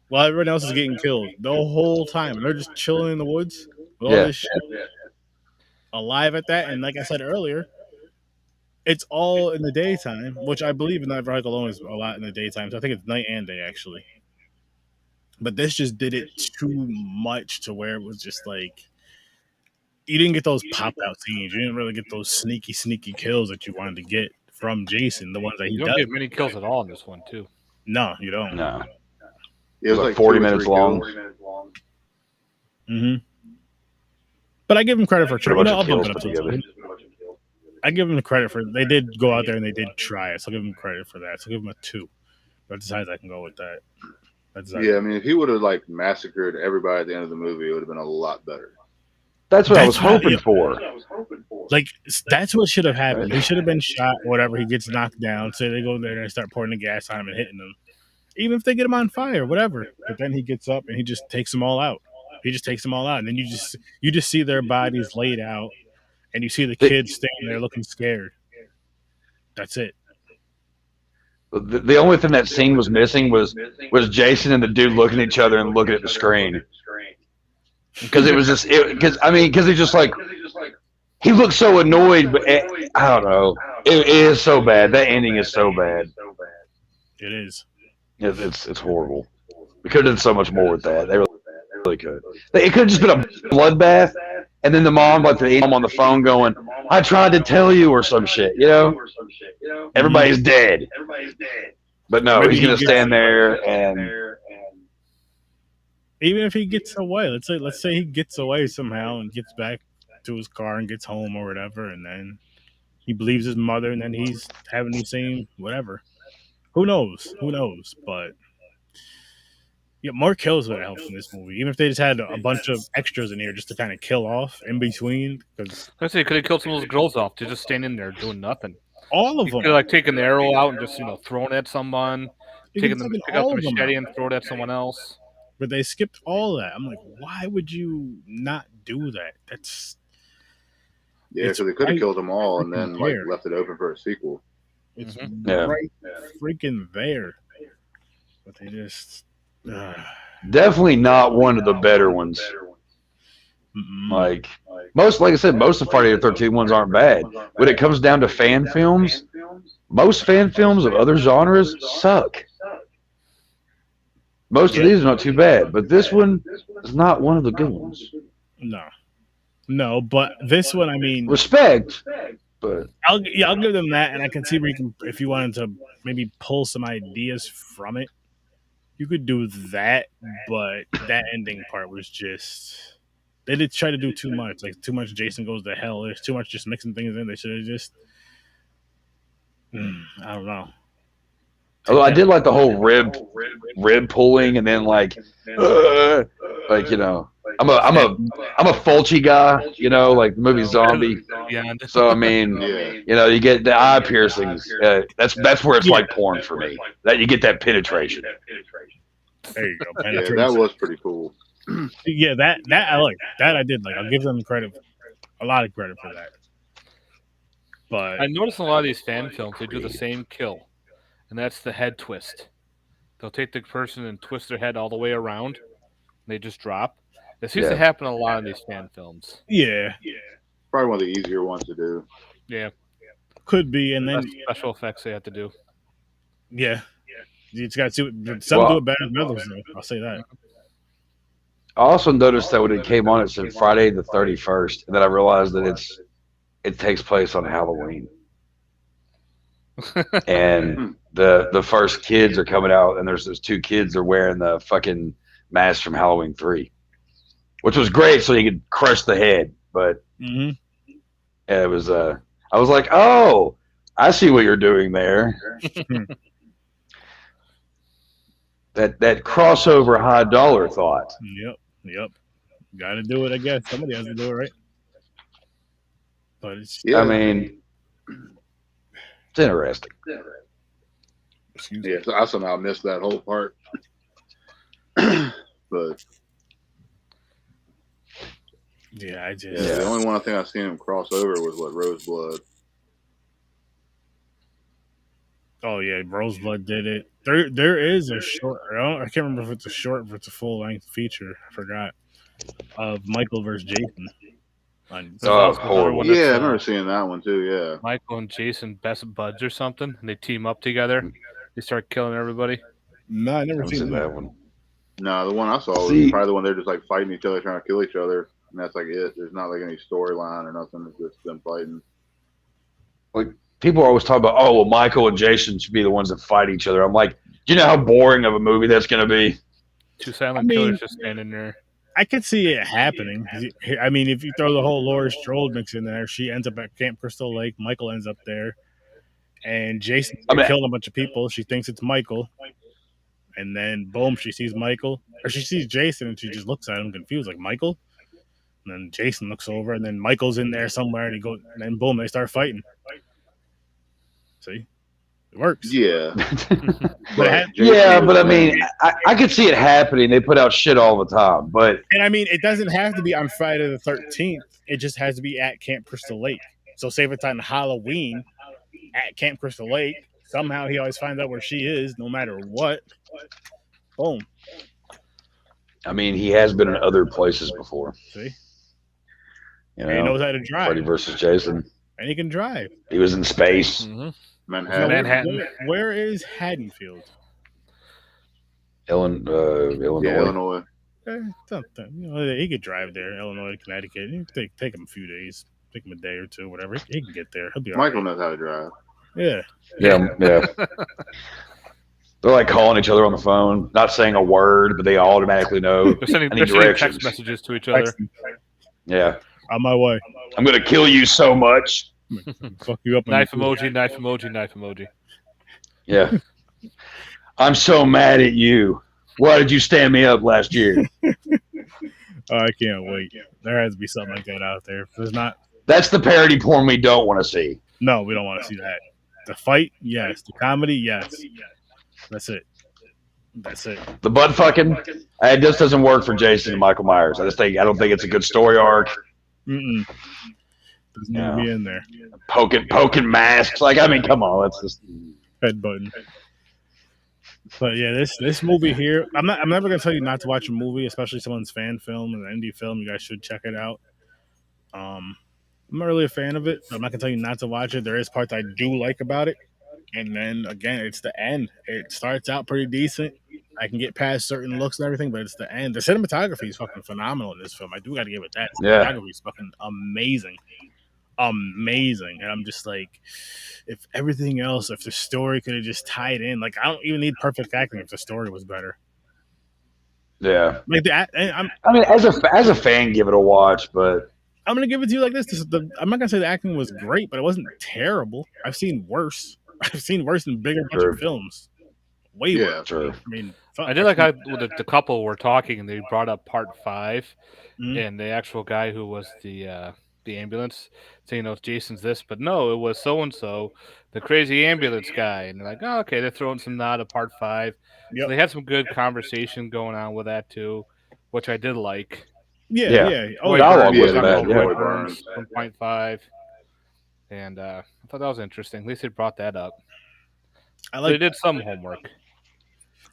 While everyone else is getting killed the whole time, and they're just chilling in the woods with all this shit, alive at that. And like I said earlier, it's all in the daytime, which I believe in that vehicle alone is a lot in the daytime. So I think it's night and day actually. But this just did it too much to where it was just like. You didn't get those pop-out scenes. You didn't really get those sneaky kills that you wanted to get from Jason, the ones that he does. You don't get many kills at all in this one, too. No, you don't. No. It was like 40 minutes long. Mm-hmm. But I give him credit for trying. I'll bump it up to I give him the credit for they did go out there and they did try it. So I'll give him credit for that. So I'll give him a 2. That's as high as I can go with that. Yeah, I mean, if he would have like massacred everybody at the end of the movie, it would have been a lot better. That's what I was hoping for. Like, that's what should have happened. He should have been shot, whatever. He gets knocked down. So they go there and start pouring the gas on him and hitting him. Even if they get him on fire, whatever. But then he gets up and he just takes them all out. And then you just see their bodies laid out. And you see the kids standing there looking scared. That's it. The only thing that scene was missing was Jason and the dude looking at each other and looking at the screen. Because it was just, because he's just like, he looked so annoyed, but I don't know. It is so bad. That ending is so bad. It is. It's horrible. We could have done so much more with that. They really could. It could have just been a bloodbath, and then the mom, like the mom on the phone going, I tried to tell you, or some shit, Everybody's dead. But no, he's going to stand there and... Even if he gets away, let's say he gets away somehow and gets back to his car and gets home or whatever, and then he believes his mother, and then he's having the same whatever. Who knows? Who knows? But yeah, more kills would have helped in this movie, even if they just had a bunch of extras in here just to kind of kill off in between. Because I say, could have killed some of those girls off to just stand in there doing nothing. All of them. Could have like taken the arrow out and just thrown it at someone, pick up the machete and throw it at someone else. But they skipped all that. I'm like, why would you not do that? That's because they could have killed them all and then like left it open for a sequel. It's right freaking there, but they just definitely not one of the better ones. Like I said, most of Friday the 13th ones aren't bad. When it comes down to fan films, most fan films of other genres suck. Most of these are not too bad, but this one is not one of the good ones. No, but this one, I mean, respect. But I'll give them that, and I can see where you can, if you wanted to maybe pull some ideas from it, you could do that. But that ending part was just, they did try to do too much, like too much. Jason goes to hell. There's too much just mixing things in. They should have just, I don't know. Although I did like the whole rib pulling, and then like I'm a Fulci guy, like the movie Zombie. So I mean, you get the eye piercings. That's where it's like porn for me. That you get that penetration. There you go. Yeah, that was pretty cool. Yeah, that I like. That I did like. I'll give them credit, a lot of credit for that. But I noticed in a lot of these fan films, they do the same kill. And that's the head twist. They'll take the person and twist their head all the way around. And they just drop. This seems to happen in a lot of these fan films. Yeah. Probably one of the easier ones to do. Yeah. Could be, and then special effects they have to do. Yeah. You just got to see some do it better than others, though. I'll say that. I also noticed that when it came on, it said Friday the 31st, and then I realized that it takes place on Halloween. And the first kids are coming out, and there's those two kids are wearing the fucking mask from Halloween 3, which was great, so you could crush the head. But it was I was like, oh, I see what you're doing there. that crossover high dollar thought. Yep. Got to do it, I guess. Somebody has to do it, right? But it's I mean. It's interesting. So I somehow missed that whole part. But yeah, the only one I think I've seen him cross over was Roseblood. Oh yeah, Roseblood did it. There is a short. I can't remember if it's a short, if it's a full length feature. I forgot of Michael versus Jason. Horrible. Yeah, I remember seeing that one too. Yeah, Michael and Jason best buds or something, and they team up together. They start killing everybody. No, I never seen that one. No, the one I saw was probably the one they're just like fighting each other, trying to kill each other, and that's like it. There's not like any storyline or nothing. It's just them fighting. Like people are always talking about, oh well, Michael and Jason should be the ones that fight each other. I'm like, do you know how boring of a movie that's going to be? Two silent killers just standing there. I could see it happening. I mean, if you throw the whole Laurie Strode mix in there, she ends up at Camp Crystal Lake. Michael ends up there. And Jason killed a bunch of people. She thinks it's Michael. And then, boom, she sees Michael. Or she sees Jason, and she just looks at him confused, like, Michael? And then Jason looks over, and then Michael's in there somewhere, and and then, boom, they start fighting. See? It works. Yeah. But I mean, I could see it happening. They put out shit all the time, but and I mean, it doesn't have to be on Friday the 13th. It just has to be at Camp Crystal Lake. So, say if it's on Halloween at Camp Crystal Lake, somehow he always finds out where she is, no matter what. Boom. I mean, he has been in other places before. See, he knows how to drive. Freddy versus Jason, and he can drive. He was in space. Manhattan. Where is Haddonfield? Illinois. Yeah, Illinois. He could drive there, Illinois, Connecticut. It take him a few days, take him a day or two, whatever. He can get there. He'll be Michael knows how to drive. Yeah. They're like calling each other on the phone, not saying a word, but they automatically know. They're sending text messages to each other. Yeah. On my way. I'm gonna kill you so much. Fuck you up. Knife emoji, knife emoji, knife emoji. Yeah. I'm so mad at you. Why did you stand me up last year? Oh, I can't wait. There has to be something like that out there. If there's not, that's the parody porn we don't want to see. No, we don't want to see that. The fight, yes. The comedy, yes. That's it. That's it. The butt fucking, it just doesn't work for Jason and Michael Myers. I don't think it's a good story arc. Doesn't need to be in there. Poking masks. Like, I mean, come on, let's just head button. But yeah, this movie here, I'm never gonna tell you not to watch a movie, especially someone's fan film and an indie film. You guys should check it out. I'm not really a fan of it, but I'm not gonna tell you not to watch it. There is parts I do like about it, and then again, it's the end. It starts out pretty decent. I can get past certain looks and everything, but it's the end. The cinematography is fucking phenomenal in this film. I do got to give it that. The cinematography is fucking amazing. And I'm just like, if everything else, if the story could have just tied in, like, I don't even need perfect acting if the story was better. Yeah. Like I mean, as a fan, give it a watch, but I'm gonna give it to you like this. I'm not gonna say the acting was great, but it wasn't terrible. I've seen worse. I've seen worse in bigger budget films. Way worse. True. I mean, I did like how the couple were talking and they brought up part 5, and the actual guy who was the ambulance saying, "Oh, Jason's this," but no, it was so and so, the crazy ambulance guy, and they're like, "Oh, okay," they're throwing some nod of part 5. Yep. So they had some good conversation going on with that too, which I did like. Yeah. Oh, dialogue wasn't bad. Yeah, 1.5, and I thought that was interesting. At least they brought that up. So they did some homework.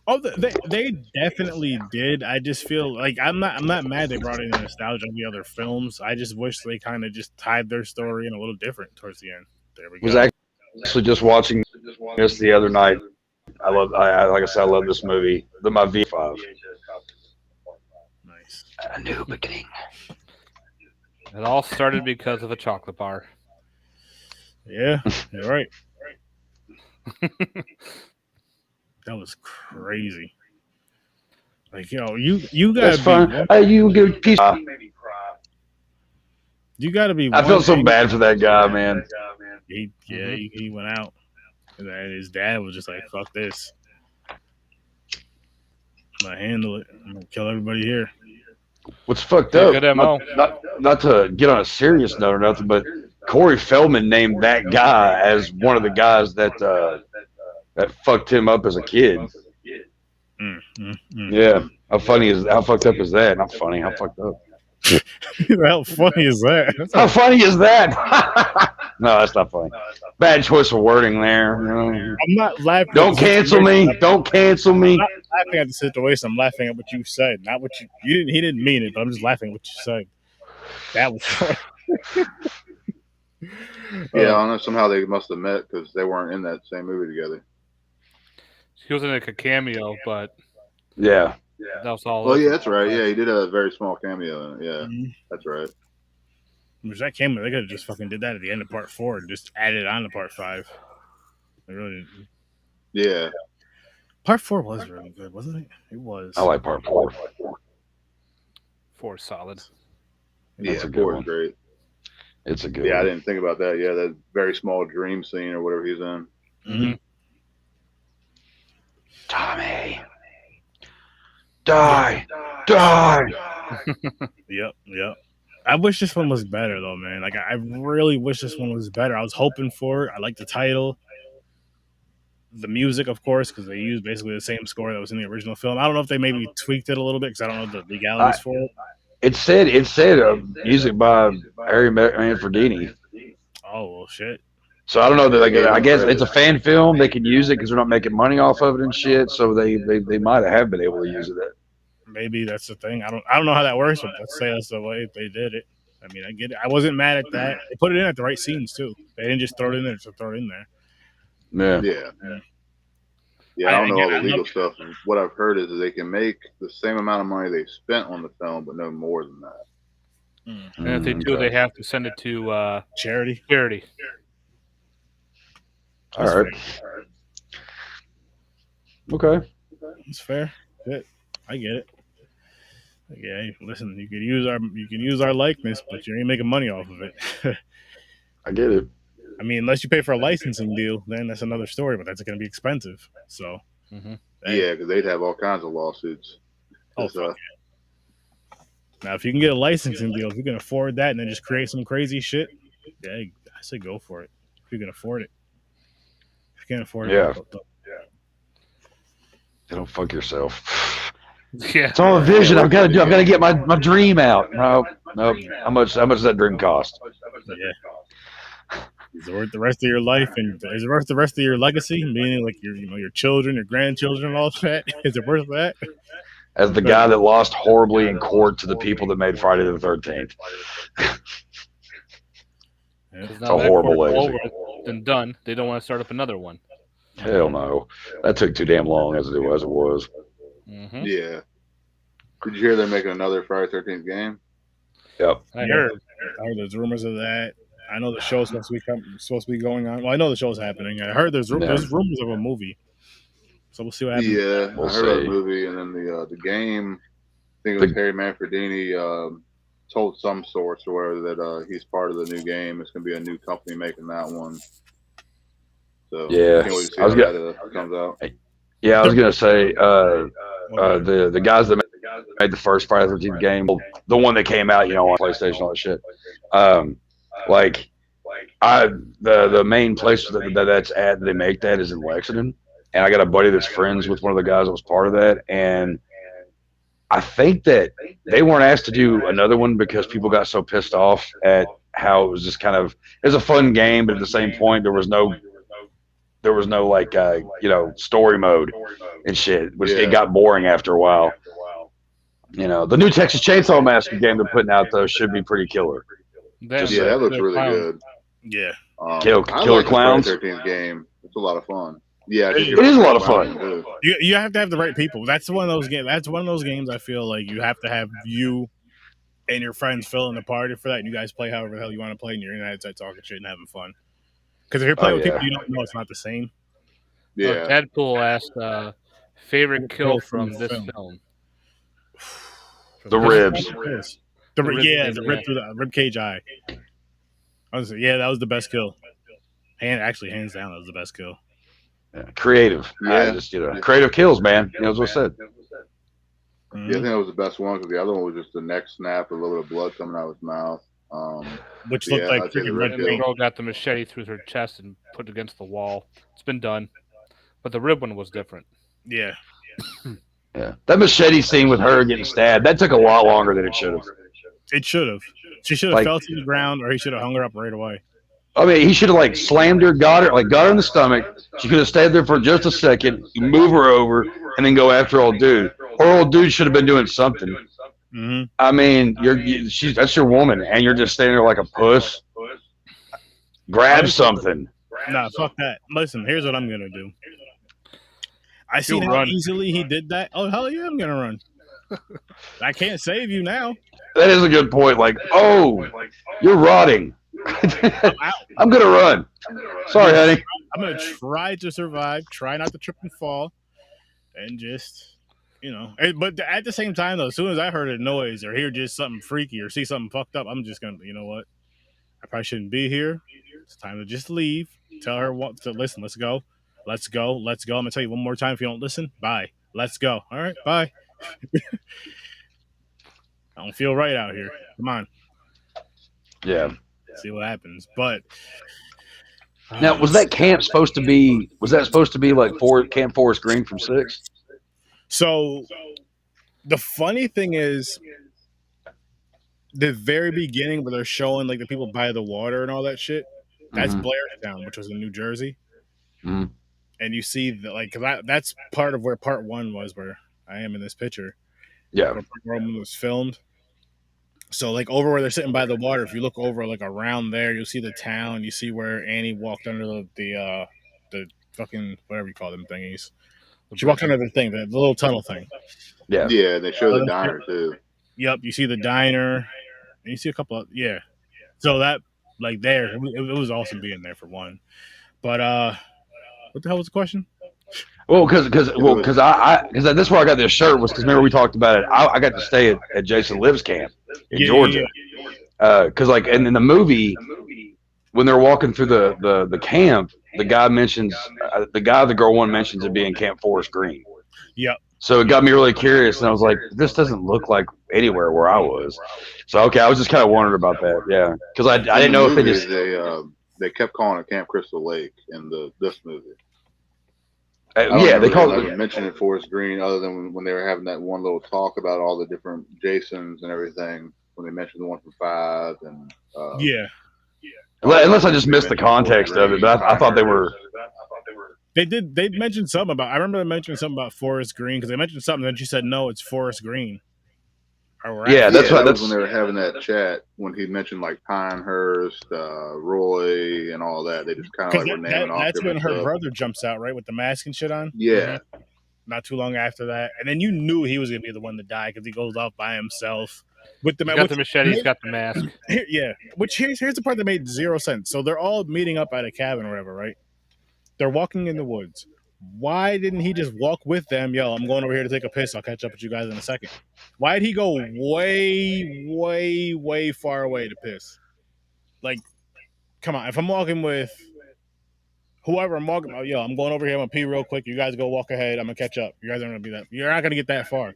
Oh, they definitely did. I just feel like I'm not mad they brought in the nostalgia of the other films. I just wish they kind of just tied their story in a little different towards the end. There we go. Was actually just watching this the other night. Like I said, I love this movie. My V5. Nice. A new beginning. It all started because of a chocolate bar. Yeah, you're right. That was crazy. Like, you gotta be. You good piece. You gotta be. I feel so bad for that guy, man. He went out, and his dad was just like, "Fuck this. I'm gonna handle it. I'm gonna kill everybody here." What's fucked up? Not to get on a serious note or nothing, but Corey Feldman named that guy as one of the guys that fucked him up as a kid. Yeah. How fucked up is that? Not funny. How fucked up? How funny is that? How funny is that? No, that's not funny. Bad choice of wording there. I'm not laughing. Don't cancel me. Don't cancel me. I'm not laughing at the situation. I'm laughing at what you said. Not what you didn't. He didn't mean it, but I'm just laughing at what you said. That was funny. Yeah, I don't know. Somehow they must have met because they weren't in that same movie together. He was in like a cameo, but yeah, that was all. Well, yeah, that's right. Yeah, he did a very small cameo in it. Yeah, that's right. Which that cameo, they could have just fucking did that at the end of part 4 and just added on to part 5. They really didn't. Yeah. Part 4 was really good, wasn't it? It was. I like part 4. 4 is solid. Yeah, 4 is great. It's a good one. I didn't think about that. Yeah, that very small dream scene or whatever he's in. Mm-hmm. Tommy. Die. Yep. I wish this one was better, though, man. Like, I really wish this one was better. I was hoping for it. I like the title. The music, of course, because they used basically the same score that was in the original film. I don't know if they maybe tweaked it a little bit because I don't know the legalities for it. It said music by Ari Manfredini. Oh, well, shit. So I don't know that. I guess it's a fan film. They can use it because they're not making money off of it and shit. So they might have been able to use it. Maybe that's the thing. I don't know how that works, but let's say that's the way they did it. I mean, I get it. I wasn't mad at that. They put it in at the right scenes too. They didn't just throw it in there to throw it in there. Yeah, I don't know all the legal stuff. What I've heard is that they can make the same amount of money they spent on the film, but no more than that. And if they do, they have to send it to charity. All right. Okay. It's fair. Good. I get it. Yeah, listen, you can use our likeness, but you ain't making money off of it. I get it. I mean, unless you pay for a licensing deal, then that's another story. But that's going to be expensive. So, yeah, because they'd have all kinds of lawsuits. Oh, fuck yeah. Now, if you can get a licensing deal, if you can afford that, and then just create some crazy shit, yeah, I say go for it. If you can afford it. If you can't afford it, Yeah. Don't fuck yourself. Yeah, it's all a vision. I've got to get my dream out. Nope. How much does that dream cost? Yeah. Is it worth the rest of your life, and is it worth the rest of your legacy? Meaning, like your children, your grandchildren, all that. Is it worth that? As the guy that lost horribly in court to the people that made Friday the 13th. It's a horrible legacy. And done. They don't want to start up another one. Hell no. That took too damn long as it was. Mm-hmm. Yeah. Did you hear they're making another Friday 13th game? Yep. I heard there's rumors of that. I know the show's supposed to be going on. Well, I know the show's happening. I heard there's rumors of a movie. So we'll see what happens. Yeah, I heard of the movie, and then the game. I think it was Harry Manfredini told some source or whatever that he's part of the new game. It's going to be a new company making that one. So yeah, can't wait to see how that comes out. Yeah, I was gonna say the guys that made the first Friday the 13th game, the one that came out, on PlayStation, all that shit. The main place that's at they make that is in Lexington, and I got a buddy that's friends with one of the guys that was part of that, and I think that they weren't asked to do another one because people got so pissed off at how it was just it was a fun game, but at the same point there was no story mode and shit, which it got boring after a while. The new Texas Chainsaw Massacre game they're putting out though should be pretty killer. That looks really good. Yeah, killer clowns. The 13th game. It's a lot of fun. Yeah, it is a lot of fun. You have to have the right people. That's one of those games. That's one of those games. I feel like you have to have you and your friends filling the party for that, and you guys play however the hell you want to play, and you're inside talking shit and having fun. Because if you're playing with people you don't know, it's not the same. Yeah. Deadpool asked favorite kill from this film. The ribs. The rib through the rib cage eye. I was that was the best kill. Hands down, that was the best kill. Yeah, creative. Creative kills, man. As I said. Yeah, I think that was the best one because the other one was just the neck snap, a little bit of blood coming out of his mouth. Which looked like freaking red. The girl got the machete through her chest and put it against the wall. It's been done. But the rib one was different. Yeah. Yeah. That machete scene with her getting stabbed, that took a lot longer than it should have. It should have. She should have fell to the ground, or he should have hung her up right away. I mean, he should have slammed her, got her in the stomach. She could have stayed there for just a second, move her over, and then go after old dude. Or old dude should have been doing something. Mm-hmm. I mean, that's your woman, and you're just standing there like a puss. Grab something. Nah, fuck that. Listen, here's what I'm gonna do. I see how easily he did that. Oh hell yeah, I'm gonna run. I can't save you now. That is a good point. You're rotting. I'm gonna run. Sorry, honey. I'm gonna try to survive. Try not to trip and fall, and just But at the same time, though, as soon as I heard a noise or hear just something freaky or see something fucked up, I'm just gonna, you know what? I probably shouldn't be here. It's time to just leave. Tell her what to listen. Let's go. Let's go. Let's go. I'm gonna tell you one more time. If you don't listen, bye. Let's go. All right, bye. I don't feel right out here. Come on. Yeah. See what happens. But now, was that camp supposed to be? Was that supposed to be like Camp Forest Green from 6? So the funny thing is, the very beginning where they're showing the people by the water and all that shit. That's Blairstown, which was in New Jersey. Mm-hmm. And you see that that's part of where part 1 was, where I am in this picture. Yeah, where part 1 was filmed. So over where they're sitting by the water, if you look over around there, you'll see the town. You see where Annie walked under the fucking whatever you call them thingies. She walked under the thing, the little tunnel thing. Yeah, yeah. They show the diner too. Yep, you see the diner, and you see a couple of So that there, it was awesome being there for one. But what the hell was the question? Well, because that's where I got this shirt was because remember we talked about it. I got to stay at Jason Lives camp in Georgia. Because like and in the movie when they're walking through the camp, the guy mentions the girl one mentions it being Camp Forest Green. Yep. So it got me really curious, and I was like, this doesn't look like anywhere where I was. So okay, I was just kind of wondering about that. Yeah, because I didn't know if they just they kept calling it Camp Crystal Lake in this movie. They called it. Mentioning Forest Green, other than when they were having that one little talk about all the different Jasons and everything. When they mentioned the one from 5 and unless I just missed the context of it, but I thought they were. They mentioned something about. I remember they mentioned something about Forest Green because they mentioned something, and then she said no, it's Forest Green. Yeah, that's when they were having that chat when he mentioned like Pinehurst, Roy, and all that. They just kind of like were naming off. That's when her brother jumps out, right, with the mask and shit on. Yeah. Mm-hmm. Not too long after that, and then you knew he was gonna be the one to die because he goes off by himself with the machete. He's got the mask. Yeah, which here's the part that made zero sense. So they're all meeting up at a cabin or whatever, right? They're walking in the woods. Why didn't he just walk with them? Yo, I'm going over here to take a piss. I'll catch up with you guys in a second. Why did he go way, way, way far away to piss? Like, come on. If I'm walking with whoever I'm walking, yo, I'm going over here. I'm gonna pee real quick. You guys go walk ahead. I'm gonna catch up. You guys aren't gonna be that. You're not gonna get that far.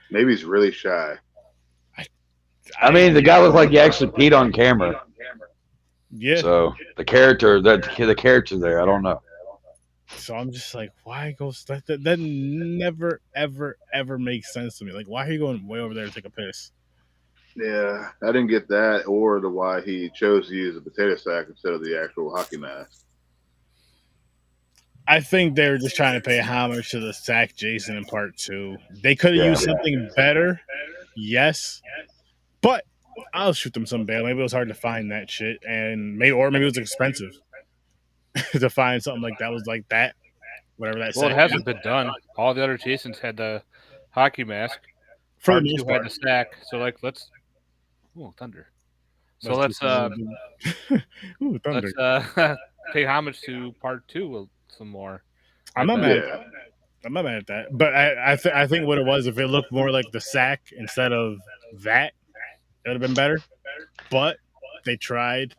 Maybe he's really shy. I mean, the guy looked like he actually peed on camera. Yeah. So the character there, I don't know. So I'm just like, why go? That never, ever, ever makes sense to me. Like, why are you going way over there to take a piss? Yeah, I didn't get that, or the why he chose to use a potato sack instead of the actual hockey mask. I think they were just trying to pay homage to the sack Jason in part 2. They could have used something better, yes, but I'll shoot them some bail. Maybe it was hard to find that shit, and maybe it was expensive to find something like that was like that. Whatever that. Well, it hasn't been done. All the other Jasons had the hockey mask. For part 2 had the sack. So like, let's. Ooh, thunder. So let's thunder. Let's pay homage to part 2 some more. I'm not mad at that. I'm not mad at that. But I think what it was, if it looked more like the sack instead of that, it would have been better. But they tried.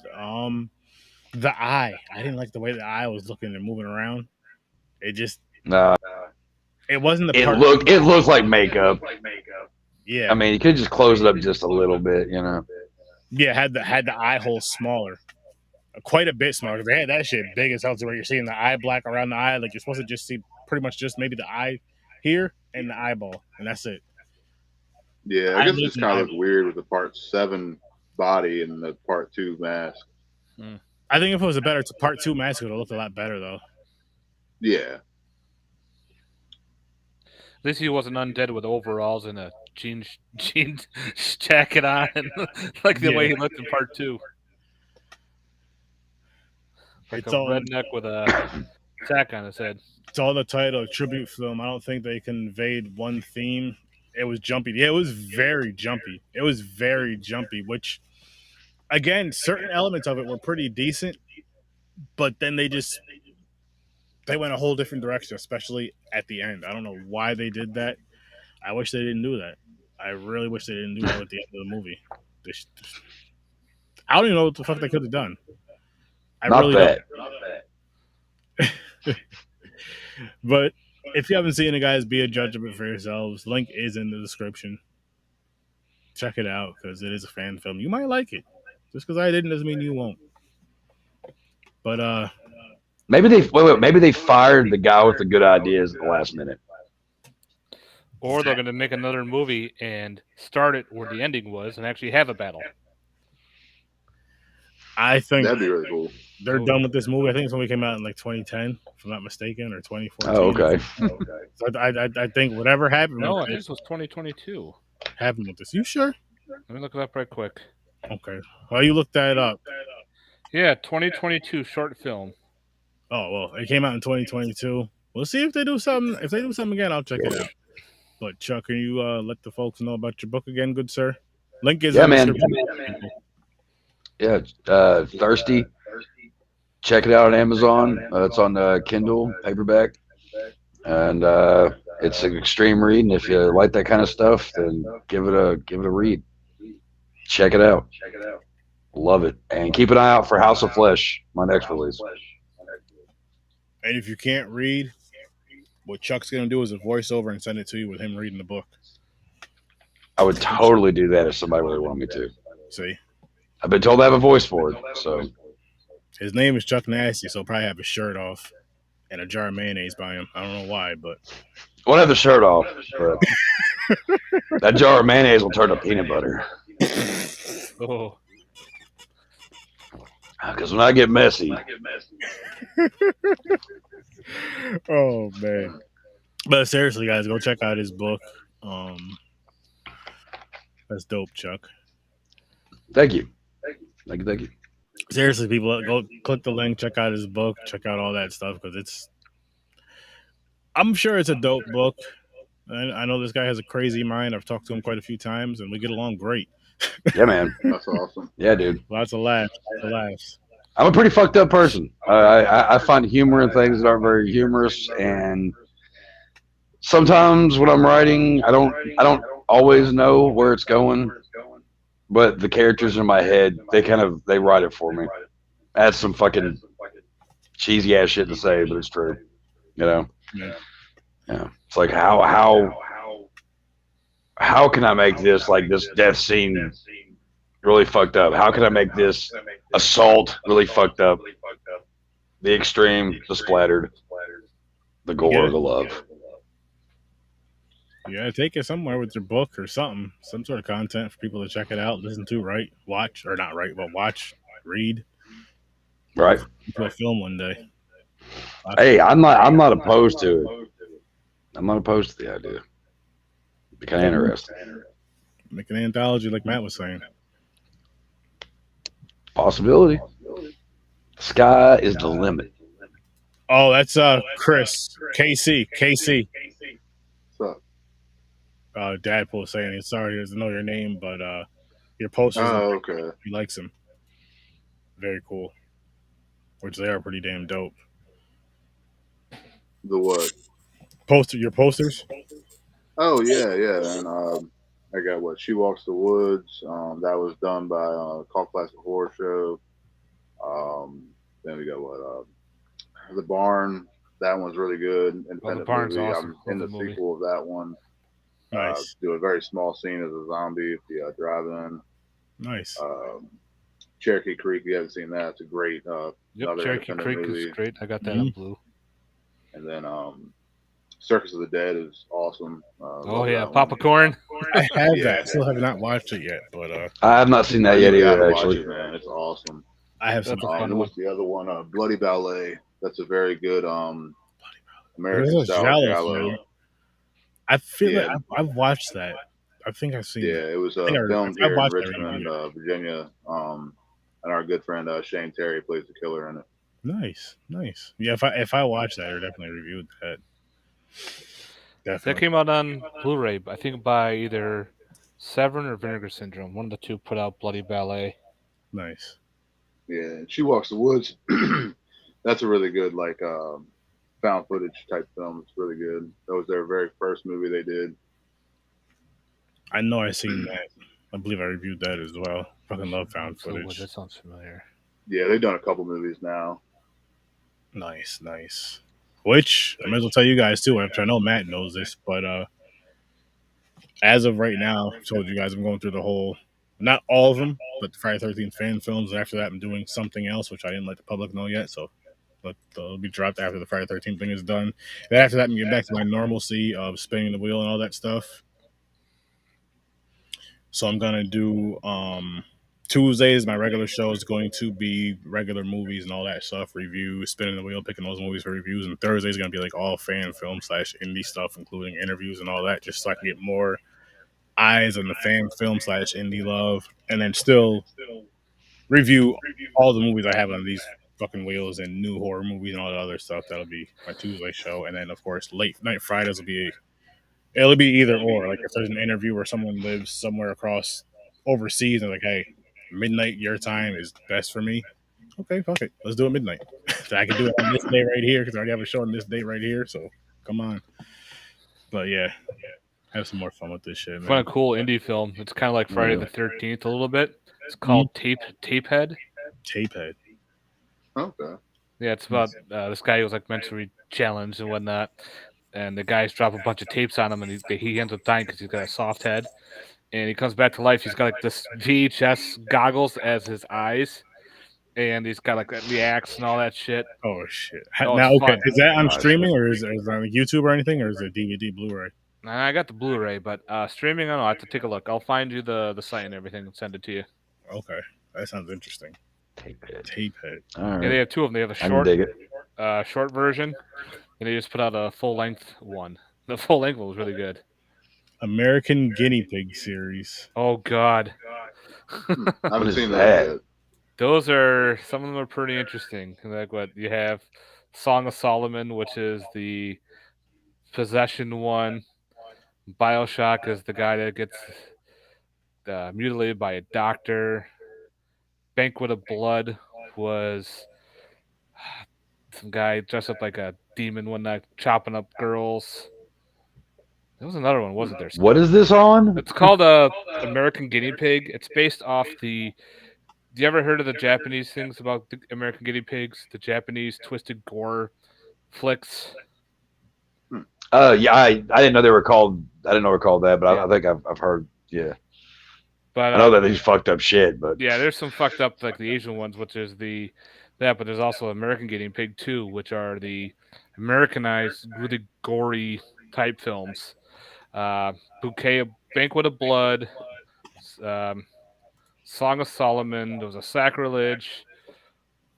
The eye. I didn't like the way the eye was looking and moving around. It just it wasn't the. It looked like makeup. Yeah. I mean, you could just close it up just a little bit, you know. Yeah, had the eye hole smaller, quite a bit smaller. They had that shit big as hell to where you're seeing the eye black around the eye. Like you're supposed to just see pretty much just maybe the eye here and the eyeball, and that's it. Yeah, I guess it's kind of weird with the part 7 body and the part 2 mask. I think if it was a better part 2 mask, it would have looked a lot better though. Yeah. At least he wasn't undead with overalls and a jean jacket on, like the way he looked in part 2. Like it's a redneck with a sack on his head. It's all the title, tribute film. I don't think they conveyed one theme. It was jumpy. Yeah, it was very jumpy. Which, again, certain elements of it were pretty decent, but then they went a whole different direction, especially at the end. I don't know why they did that. I wish they didn't do that. I really wish they didn't do that at the end of the movie. I don't even know what the fuck they could have done. Not bad. But if you haven't seen it, guys, be a judge of it for yourselves. Link is in the description. Check it out because it is a fan film. You might like it. Just because I didn't doesn't mean you won't. But maybe they fired the guy with the good ideas at the last minute. Or they're going to make another movie and start it where the ending was and actually have a battle. I think that'd be really cool. They're done with this movie. I think this movie came out in like 2010, if I'm not mistaken, or 2014. Oh, okay. So I think whatever happened. No, I think this was 2022. Happened with this. You sure? Let me look it up right quick. Okay. Well, you looked that up. Yeah, 2022 short film. Oh well, it came out in 2022. We'll see if they do something. If they do something again, I'll check it out. But Chuck, can you let the folks know about your book again, good sir? Link is man. Yeah, Thirsty. check it out on Amazon. It's on Kindle paperback, and it's an extreme read. And if you like that kind of stuff, then give it a read. Check it out. Love it, and keep an eye out for House of Flesh, my next release. And if you can't read, what Chuck's gonna do is a voiceover and send it to you with him reading the book. I would totally do that if somebody really wanted me to. See, I've been told I have a voice for it, so. His name is Chuck Nasty, so he'll probably have his shirt off and a jar of mayonnaise by him. I don't know why, but I won't have the shirt off, but that jar of mayonnaise will turn to peanut butter. Oh. Because when I get messy. Oh man. But seriously, guys, go check out his book. That's dope, Chuck. Thank you. Seriously, people, go click the link, check out his book, check out all that stuff, because I'm sure it's a dope book. I know this guy has a crazy mind. I've talked to him quite a few times, and we get along great. Yeah, man. That's awesome. Yeah, dude. Lots of laughs. I'm a pretty fucked up person. I find humor in things that aren't very humorous, and sometimes when I'm writing, I don't always know where it's going, but the characters in my head, they write it for me. That's some fucking cheesy ass shit to say, but it's true. You know? Yeah. It's like how can I make this, like, this death scene really fucked up? How can I make this assault really fucked up? The extreme, the splattered, the gore, the love. You gotta take it somewhere with your book or something, some sort of content for people to check it out, listen to, watch, or not write, but watch, read. Right. Do a film one day. Hey, I'm not opposed to it. I'm not opposed to the idea. It'd be kind of interesting. Make an anthology, like Matt was saying. Possibility. Sky is the limit. Oh, that's Chris. KC. What's up? Dadpool saying he's sorry he doesn't know your name, but your posters. Oh, okay. He likes him. Very cool. Which they are pretty damn dope. The what? Your posters? Oh yeah. And I got She Walks the Woods. That was done by Call Classic Horror Show. Then we got The Barn. That one's really good. Independent movie. Awesome. I'm in the sequel of that one. Nice. Do a very small scene as a zombie at the drive-in. Nice. Cherokee Creek. If you haven't seen that, it's a great. Cherokee Creek movie. Is great. I got that on Blue. And then Circus of the Dead is awesome. Oh yeah, Popcorn. I have that. Still have not watched it yet, but I have not seen that yet either. Actually, it, man, it's awesome. I have some. What's the other one? Bloody Ballet. That's a very good American style giallo. I feel like I've watched that. I think I've seen. Yeah, it was filmed here in Richmond, Virginia. And our good friend Shane Terry plays the killer in it. Nice. Yeah, if I watch that, I definitely reviewed that. Definitely. That came out on Blu-ray, I think by either Severn or Vinegar Syndrome. One of the two put out Bloody Ballet. Nice. Yeah, She Walks the Woods. That's a really good found footage type film. It's really good. That was their very first movie they did. I know I've seen that. I believe I reviewed that as well. Fucking love found footage. That sounds familiar. Yeah, they've done a couple movies now. Nice. Which I might as well tell you guys too. I know Matt knows this, but as of right now, I've told you guys I'm going through the whole, not all of them, but the Friday the 13th fan films. And after that, I'm doing something else, which I didn't let the public know yet. So it'll be dropped after the Friday the 13th thing is done. Then after that, I'm getting back to my normalcy of spinning the wheel and all that stuff. So I'm gonna do Tuesdays. My regular show is going to be regular movies and all that stuff, reviews, spinning the wheel, picking those movies for reviews. And Thursday is gonna be like all fan film / indie stuff, including interviews and all that, just so I can get more eyes on the fan film / indie love, and then still review all the movies I have on these fucking wheels and new horror movies and all the other stuff. That'll be my Tuesday show, and then of course late night Fridays it'll be either or. Like if there's an interview where someone lives somewhere across overseas and like, hey, midnight your time is best for me, Okay, fuck it. Let's do it midnight. So I can do it on this day right here because I already have a show on this date right here. So come on. But yeah, have some more fun with this shit, man. Fun, cool indie film. It's kind of like Friday the 13th a little bit. It's called Tapehead. Tapehead. Okay. Yeah, it's about this guy who was like mentally challenged and whatnot, and the guys drop a bunch of tapes on him, and he ends up dying because he's got a soft head, and he comes back to life. He's got like this VHS goggles as his eyes, and he's got like the axe and all that shit. Oh shit! Oh, now, okay, fun. is that on streaming or is it on YouTube or anything, or is it DVD, Blu-ray? I got the Blu-ray, but streaming, I don't know. I have to take a look. I'll find you the site and everything and send it to you. Okay, that sounds interesting. Tapehead. All right. Yeah, they have two of them. They have a short version, and they just put out a full-length one. The full-length one was really good. American Guinea Pig series. Oh God, I haven't seen that yet. Those are some of them are pretty interesting. Like what you have, Song of Solomon, which is the possession one. BioShock is the guy that gets mutilated by a doctor. Banquet of Blood was some guy dressed up like a demon one night, chopping up girls. There was another one, wasn't there? What is this on? It's called American Guinea Pig. It's based off the. Do you ever heard of the Japanese things about the American guinea pigs? The Japanese twisted gore flicks. Yeah, I didn't know they were called. I didn't know they were called that, but I think I've heard. Yeah. But I know that these fucked up shit, but yeah, there's some fucked up like the Asian ones, which is that, but there's also American Guinea Pig 2, which are the Americanized, really gory type films. Banquet of Blood, Song of Solomon. There was a Sacrilege.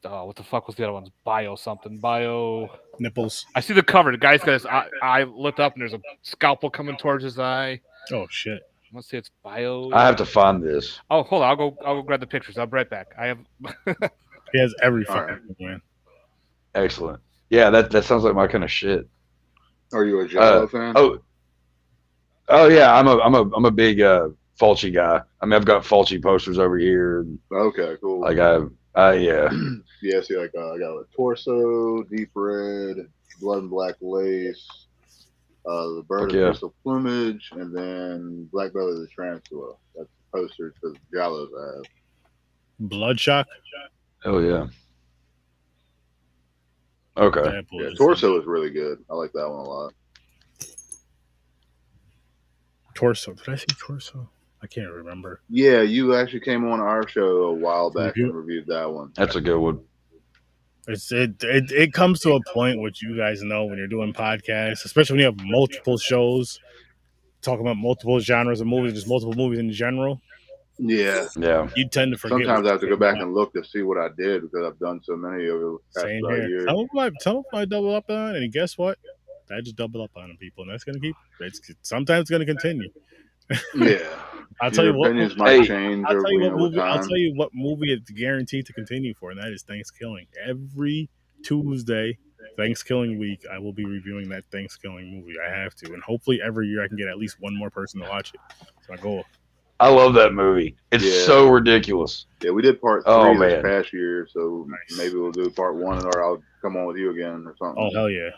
Oh, what the fuck was the other ones? Bio Nipples. I see the cover. The guy's got his eye lit up, and there's a scalpel coming towards his eye. Oh shit! Let's see, it's Bio. I have to find this. Oh, hold on. I'll go grab the pictures. I'll be right back. I have. He has every fucking man. Excellent. Yeah, that sounds like my kind of shit. Are you a Giallo fan? Oh yeah, I'm a big Fulci guy. I mean, I've got Fulci posters over here. And, okay, cool. Like yeah. Yeah, see, like I got a Torso, Deep Red, Blood and Black Lace, the Bird of Crystal Plumage, and then Black Belly of the Tarantula. That's posters for the Giallos I have. Bloodshot. Oh yeah. Okay. Yeah, Torso is really good. I like that one a lot. Torso. Did I say Torso? I can't remember. Yeah, you actually came on our show a while back and reviewed that one. That's a good one. It comes to a point which you guys know when you're doing podcasts, especially when you have multiple shows, talking about multiple genres of movies, just multiple movies in general. Yeah. You tend to forget. Sometimes I have to go back and look to see what I did because I've done so many over the past years. Some of them I double up on, and guess what? I just double up on people, and that's gonna sometimes it's gonna continue. Yeah. I'll tell you what. Opinions might change. I'll tell you what movie it's guaranteed to continue for, and that is Thanksgiving. Every Tuesday, Thanksgiving week, I will be reviewing that Thanksgiving movie. I have to, and hopefully every year I can get at least one more person to watch it. That's my goal. I love that movie. It's so ridiculous. Yeah, we did part 3 this past year, so maybe we'll do part 1, or I'll come on with you again or something. Oh hell yeah.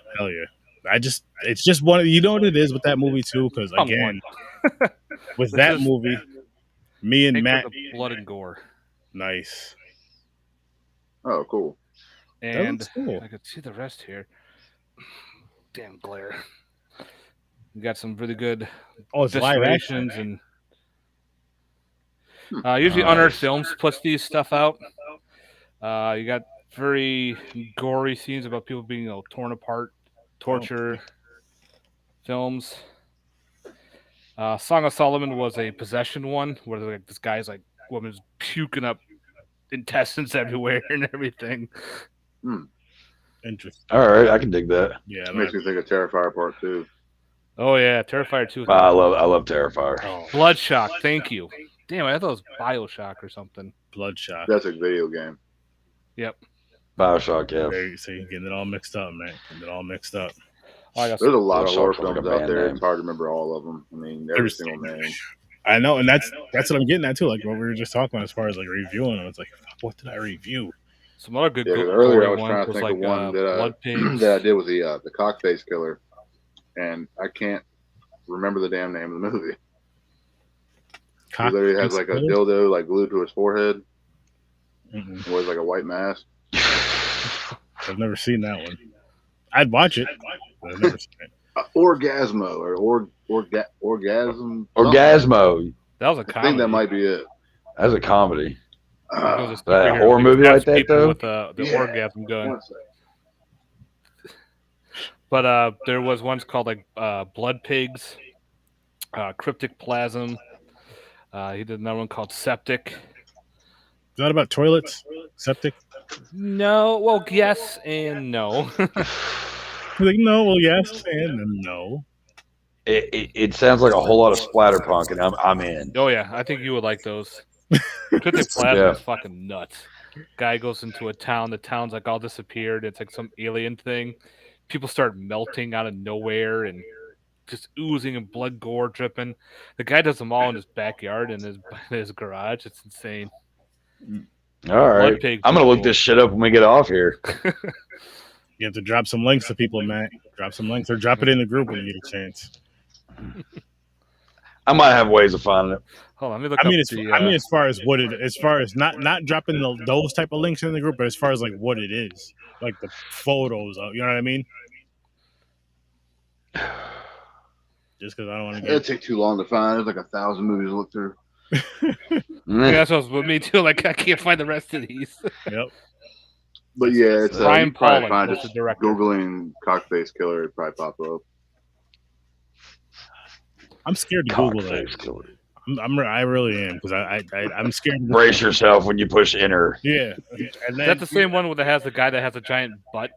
It's just one. You know what it is with that movie too, because again, with that movie, me and Matt, blood and gore. Nice. Oh, cool. And cool. I could see the rest here. Damn glare. We got some really good illustrations and usually Unearthed Films puts these stuff out. You got very gory scenes about people being torn apart, torture films. Song of Solomon was a possession one where this guy's woman's puking up intestines everywhere and everything. Interesting. All right, I can dig that. Yeah, makes me think of Terrifier Part 2. Oh yeah, Terrifier 2. I love Terrifier. Oh. Bloodshot, thank you. Damn, I thought it was BioShock or something. Bloodshot. That's a video game. Yep. BioShock, yeah. There you see, getting it all mixed up, man. There's a lot of horror films out there. It's hard to remember all of them. I mean, every single name. I know, and that's what I'm getting at too. Like what we were just talking about as far as reviewing them. It's like, what did I review? Some other good earlier I was ones trying to think like of one that Blood Pigs. that I did with the cockface killer, and I can't remember the damn name of the movie. He literally has like a dildo like glued to his forehead. Wears like a white mask. I've never seen that one. I'd watch it, but I've never seen it. Orgasmo or orgasm. Orgasmo. That was a comedy. I think that might be it. That's a comedy. That horror movie like that though. With the orgasm gun. But there was ones called like Blood Pigs, Cryptic Plasm. He did another one called Septic. Is that about toilets? Septic? No. Well, yes and no. Like, no, well, yes and no. It sounds like a whole lot of splatterpunk, and I'm in. Oh yeah, I think you would like those. Cryptic Plasm is fucking nuts. Guy goes into a town. The town's like all disappeared. It's like some alien thing. People start melting out of nowhere and just oozing and blood gore dripping. The guy does them all in his backyard in his garage. It's insane. All right, I'm gonna look this shit up when we get off here. You have to drop some links to people, Matt. Drop some links or drop it in the group when you get a chance. I might have ways of finding it. Hold on, let me look up I mean, as far as not dropping those type of links in the group, but as far as like what it is, like the photos of, you know what I mean? Just because I don't want to get. It'd take too long to find. There's like 1,000 movies to look through. Yeah, that's what with me too. Like I can't find the rest of these. Yep. But yeah, it's Brian Pollard was the director. Googling cockface killer, it'd probably pop up. I'm scared to Google that. I really am because I'm scared. Brace yourself when you push enter. Yeah, and that's the same one that has the guy that has a giant butt,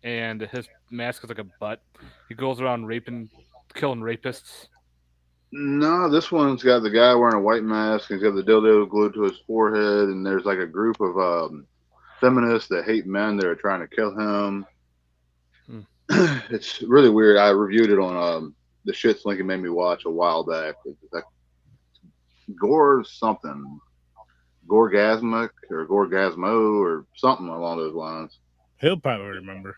and his mask is like a butt. He goes around killing rapists. No, this one's got the guy wearing a white mask, and he's got the dildo glued to his forehead, and there's like a group of feminists that hate men that are trying to kill him. It's really weird. I reviewed it on the shits Lincoln made me watch a while back. It's like Gore something, Gorgasmic or Gorgasmo or something along those lines. He'll probably remember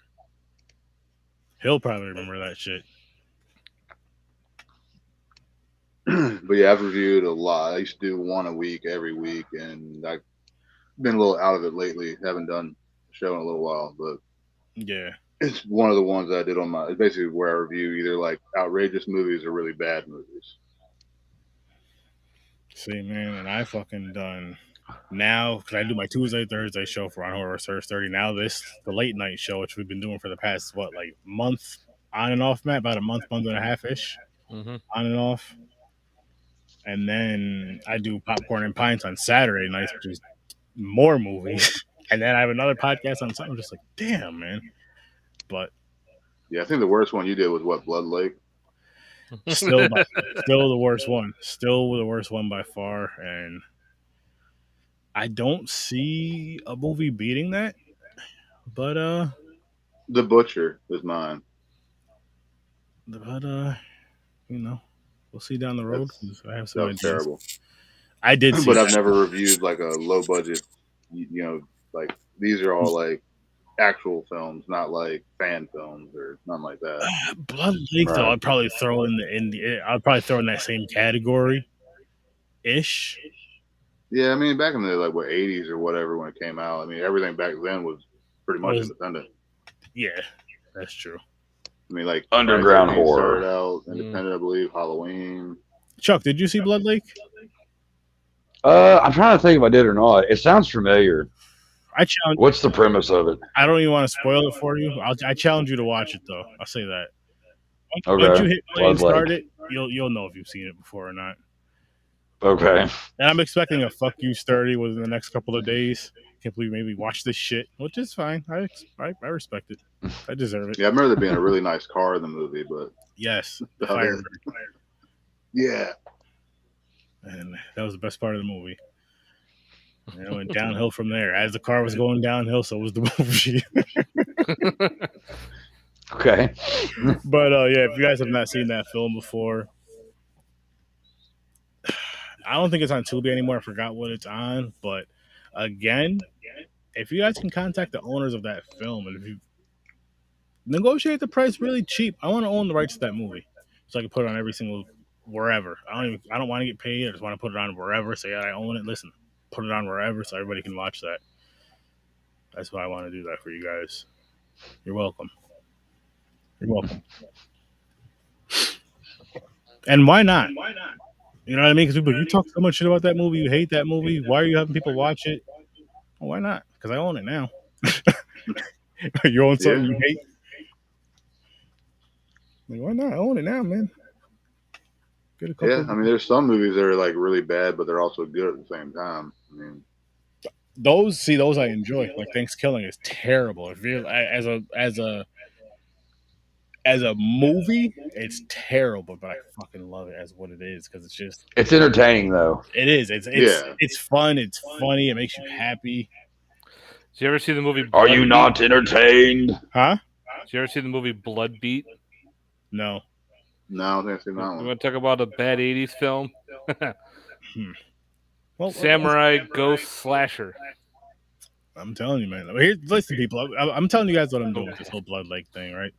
that shit. But yeah, I've reviewed a lot. I used to do one a week every week, and I've been a little out of it lately. Haven't done a show in a little while, but yeah, it's one of the ones that I did on it's basically where I review either like outrageous movies or really bad movies. See, man, and I fucking done now because I do my Tuesday, Thursday show for On Horror Search 30. Now the late night show, which we've been doing for the past month on and off, Matt, about a month and a half ish, on and off. And then I do Popcorn and Pints on Saturday nights, which is more movies. And then I have another podcast on something. I'm just like, damn, man. But yeah, I think the worst one you did was what, Blood Lake? Still the worst one. Still the worst one by far. And I don't see a movie beating that. But The Butcher is mine. But you know, we'll see down the road. I have some ideas. Terrible. I did see but I've never reviewed like a low budget, like these are all like actual films, not like fan films or nothing like that. Blood Lake, though, I'd probably throw in that same category ish. Yeah, I mean, back in the 80s or whatever when it came out, I mean, everything back then was pretty much independent. Yeah, that's true. I mean, like underground horror. Started out independent, I believe. Halloween. Chuck, did you see Blood Lake? I'm trying to think if I did or not. It sounds familiar. What's the premise of it? I don't even want to spoil it for you. I challenge you to watch it, though. I'll say that. Okay. Once you hit play and start it, you'll know if you've seen it before or not. Okay. And I'm expecting a fuck you sturdy within the next couple of days. Can't believe maybe watch this shit, which is fine. I respect it. I deserve it. Yeah, I remember there being a really nice car in the movie, but yes, the Firebird. Yeah. And that was the best part of the movie. And it went downhill from there. As the car was going downhill, so was the movie. Okay. But yeah, if you guys have not seen that film before, I don't think it's on Tubi anymore. I forgot what it's on. But again, if you guys can contact the owners of that film, and if you negotiate the price really cheap, I want to own the rights to that movie, so I can put it on every single wherever. I don't want to get paid. I just want to put it on wherever. Say I own it. Listen, put it on wherever so everybody can watch that. That's why I want to do that for you guys. You're welcome. You're welcome. And why not? You know what I mean? Because people, you talk so much shit about that movie, you hate that movie. Why are you having people watch it? Well, why not? Because I own it now. You own something you hate? Like, why not? I own it now, man. Get a couple. I mean, there's some movies that are like really bad, but they're also good at the same time. I mean, those I enjoy. Like Thanksgiving is terrible. If you as a movie, it's terrible, but I fucking love it as what it is because it's entertaining though. It is. It's fun. It's funny. It makes you happy. Did you ever see the movie? Are you not entertained? Huh? Did you ever see the movie Blood Beat? No. No, I don't think I've seen that one. You want to talk about a bad '80s film? Well, Samurai Ghost Slasher. I'm telling you, man. Listen, people. I'm telling you guys what I'm doing with this whole Blood Lake thing, right?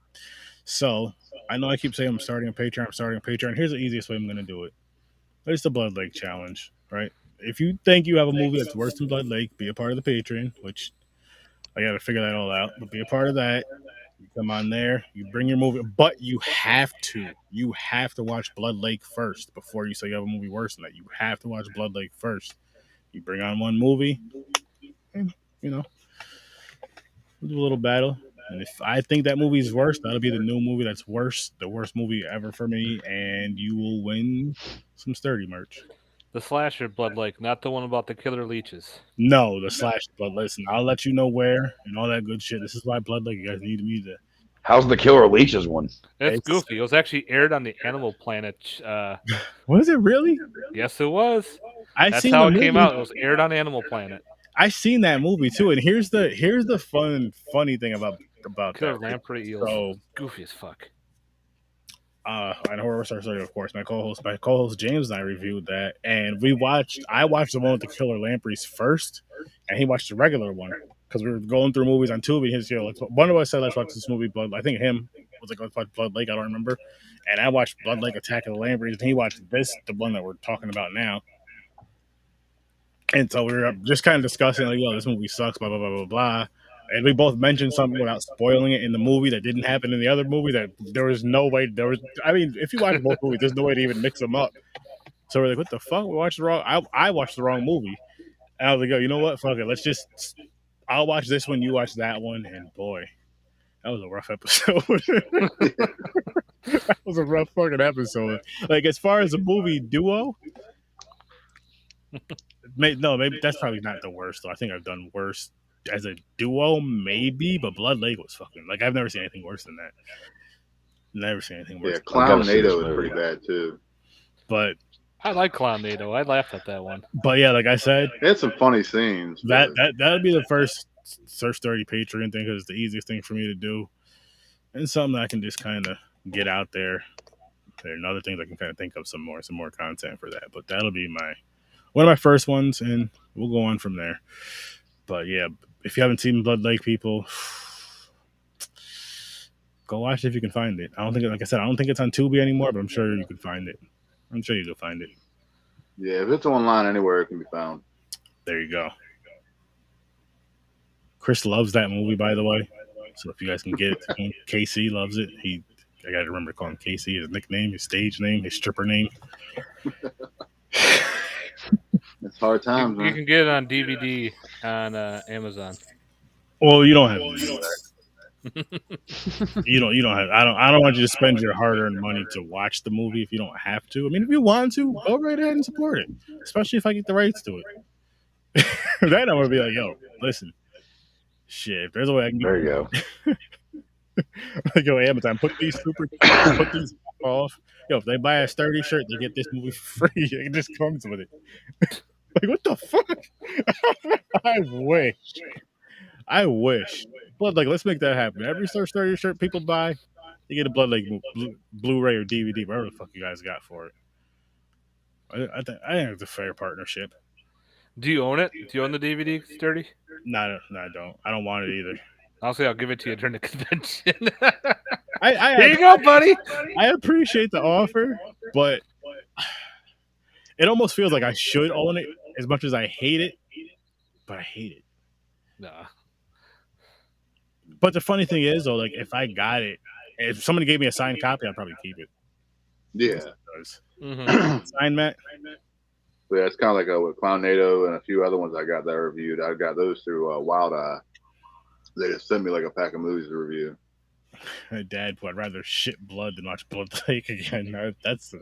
So I know I keep saying I'm starting a Patreon. Here's the easiest way I'm going to do it. It's the Blood Lake Challenge, right? If you think you have a movie that's worse than Blood Lake, be a part of the Patreon, which I got to figure that all out. But be a part of that. You come on there, you bring your movie, but you have to watch Blood Lake first before you say you have a movie worse than that. You have to watch Blood Lake first. You bring on one movie, and we'll do a little battle. And if I think that movie is worse, that'll be the new movie that's worse, the worst movie ever for me, and you will win some sturdy merch. The slasher Blood Lake, not the one about the killer leeches. No, the slasher. But listen, I'll let you know where and all that good shit. This is why Blood Lake, you guys need me to. How's the killer leeches one? It's goofy. It was actually aired on the Animal Planet. Was it really? Yes, it was. That's seen how it came out. It was aired on Animal Planet. I seen that movie too, and here's the funny thing about Killer that. Lamprey eels. So goofy as fuck. And Horror Star Study, of course. My co-host James and I reviewed that, and I watched the one with the killer lampreys first, and he watched the regular one because we were going through movies on Tubi. One of us said, "Let's watch this movie." I think him was like, "Let's watch Blood Lake." I don't remember, and I watched Blood Lake: Attack of the Lampreys, and he watched the one that we're talking about now. And so we were just kind of discussing, like, "Yo, this movie sucks," blah blah blah blah blah. And we both mentioned something without spoiling it in the movie that didn't happen in the other movie. That there was no way. I mean, if you watch both movies, there's no way to even mix them up. So we're like, "What the fuck? We watched the wrong." I watched the wrong movie, and I was like, "Yo, you know what? Fuck it. I'll watch this one. You watch that one." And boy, that was a rough episode. That was a rough fucking episode. Like, as far as a movie duo, maybe that's probably not the worst. Though I think I've done worse. As a duo, maybe, but Blood Lake was fucking like I've never seen anything worse than that. Never seen anything worse. Yeah, Clownado is pretty bad too. But I like Clownado. I laughed at that one. But yeah, like I said, it had some funny scenes. That'd be the first Search 30 Patreon thing because it's the easiest thing for me to do, and something I can just kind of get out there. There are other things I can kind of think of some more content for that. But that'll be one of my first ones, and we'll go on from there. But yeah, if you haven't seen Blood Lake, people, go watch it if you can find it. I don't think it's on Tubi anymore, but I'm sure you can find it. I'm sure you can find it. Yeah, if it's online anywhere, it can be found. There you go. Chris loves that movie, by the way. So if you guys can get it, KC loves it. I gotta remember to call him KC, his nickname, his stage name, his stripper name. It's hard times. You can get it on DVD on Amazon. Well, you don't have to do that. You don't have. I don't want you to spend your hard-earned money to watch the movie if you don't have to. I mean, if you want to, go right ahead and support it. Especially if I get the rights to it. Then I'm gonna be like, "Yo, listen, shit. If there's a way I can there you go." Like, yo, Amazon, put these off. Yo, if they buy a sturdy shirt, they get this movie for free. It just comes with it. Like, what the fuck? I wish. Blood Lake, let's make that happen. Every sturdy shirt people buy, you get a Blood Lake Blu-ray or DVD, whatever the fuck you guys got for it. I think it's a fair partnership. Do you own it? Do you own the DVD, Sturdy? No, I don't. I don't want it either. Honestly, I'll give it to you during the convention. Here you go, buddy. I appreciate the offer, but it almost feels like I should own it as much as I hate it. But I hate it. Nah. But the funny thing is, though, like if I got it, if somebody gave me a signed copy, I'd probably keep it. Yeah. Signed, Matt? But yeah, it's kind of like with Clownado and a few other ones I got that reviewed. I got those through Wild Eye. They just sent me like a pack of movies to review. Dad, I'd rather shit blood than watch Blood Lake again. That's.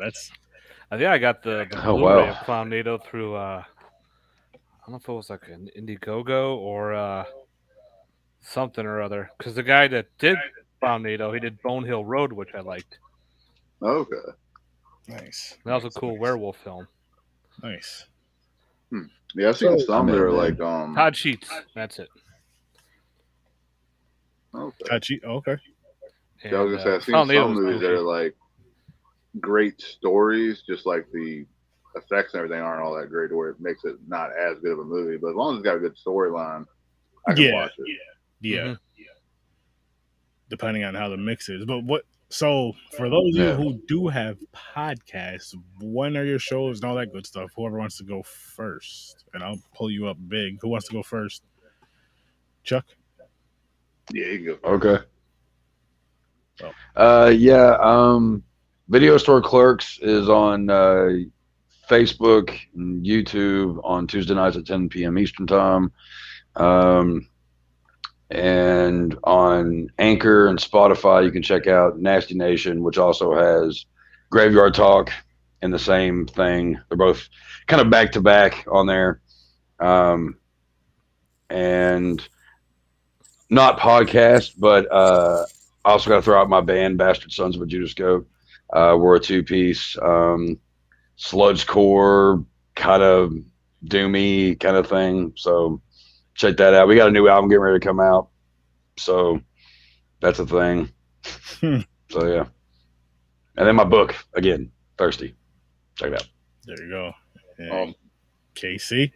I think I got the Blu-ray of Clownado through. I don't know if it was like an Indiegogo or something or other. Because the guy that did Clownado, he did Bone Hill Road, which I liked. Okay. Nice. That was a cool werewolf film. Nice. Yeah, I've seen some that are like Todd Sheets. That's it. Okay. Todd Sheets. Okay. Yeah, I was gonna say I've seen some movies that are like great stories, just like the effects and everything aren't all that great, where it makes it not as good of a movie. But as long as it's got a good storyline, I can watch it. Yeah. Depending on how the mix is, but what? So for those of you who do have podcasts, when are your shows and all that good stuff? Whoever wants to go first, and I'll pull you up big. Who wants to go first? Chuck? Yeah, you can go. Okay. Video Store Clerks is on Facebook and YouTube on Tuesday nights at 10 p.m. Eastern Time. And on Anchor and Spotify, you can check out Nasty Nation, which also has Graveyard Talk and the same thing. They're both kind of back to back on there. And not podcast, but I also got to throw out my band, Bastard Sons of a Judas Goat. We're a two-piece sludgecore, kind of doomy kind of thing. So check that out. We got a new album getting ready to come out. So that's a thing. So, yeah. And then my book, again, Thirsty. Check it out. There you go. KC?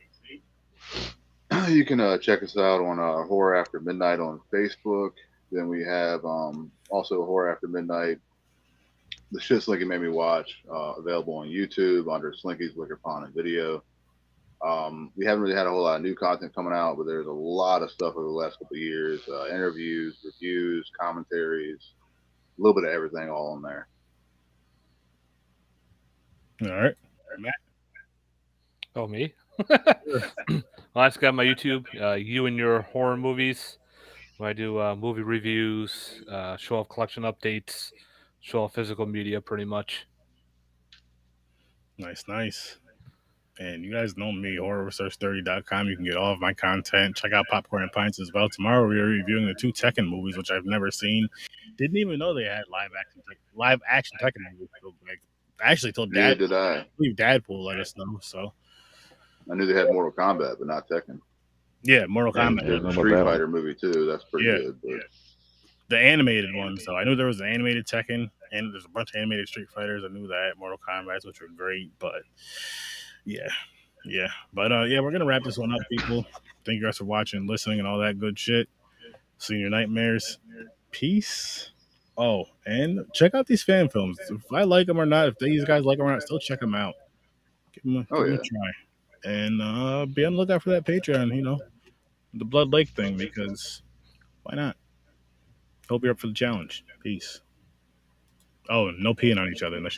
You can check us out on Horror After Midnight on Facebook. Then we have also Horror After Midnight, the shit Slinky made me watch, available on YouTube under Slinky's Wicker Pond and Video. We haven't really had a whole lot of new content coming out, but there's a lot of stuff over the last couple of years. Interviews, reviews, commentaries, a little bit of everything all on there. All right. Matt? Oh, me? Well, I just got my YouTube, You and Your Horror Movies, where I do movie reviews, show off collection updates, show off physical media pretty much. Nice. And you guys know me, horrorresearch30.com. You can get all of my content. Check out Popcorn and Pints as well. Tomorrow we are reviewing the 2 Tekken movies, which I've never seen. Didn't even know they had live action Tekken movies. I actually told Dad. Yeah, did I? I believe Dadpool let us know. So I knew they had Mortal Kombat, but not Tekken. Yeah, Mortal Kombat. There's a Street Fighter movie too. That's pretty good. But... The animated ones, though. I knew there was an animated Tekken, and there's a bunch of animated Street Fighters. I knew that. Mortal Kombat, which were great, but yeah. But we're gonna wrap this one up, people. Thank you guys for watching, listening, and all that good shit. See you in your nightmares. Peace. Oh, and check out these fan films. If I like them or not, if these guys like them or not, still check them out. Give them a try. And be on the lookout for that Patreon, the Blood Lake thing, because why not? Hope you're up for the challenge. Peace. Oh, no peeing on each other unless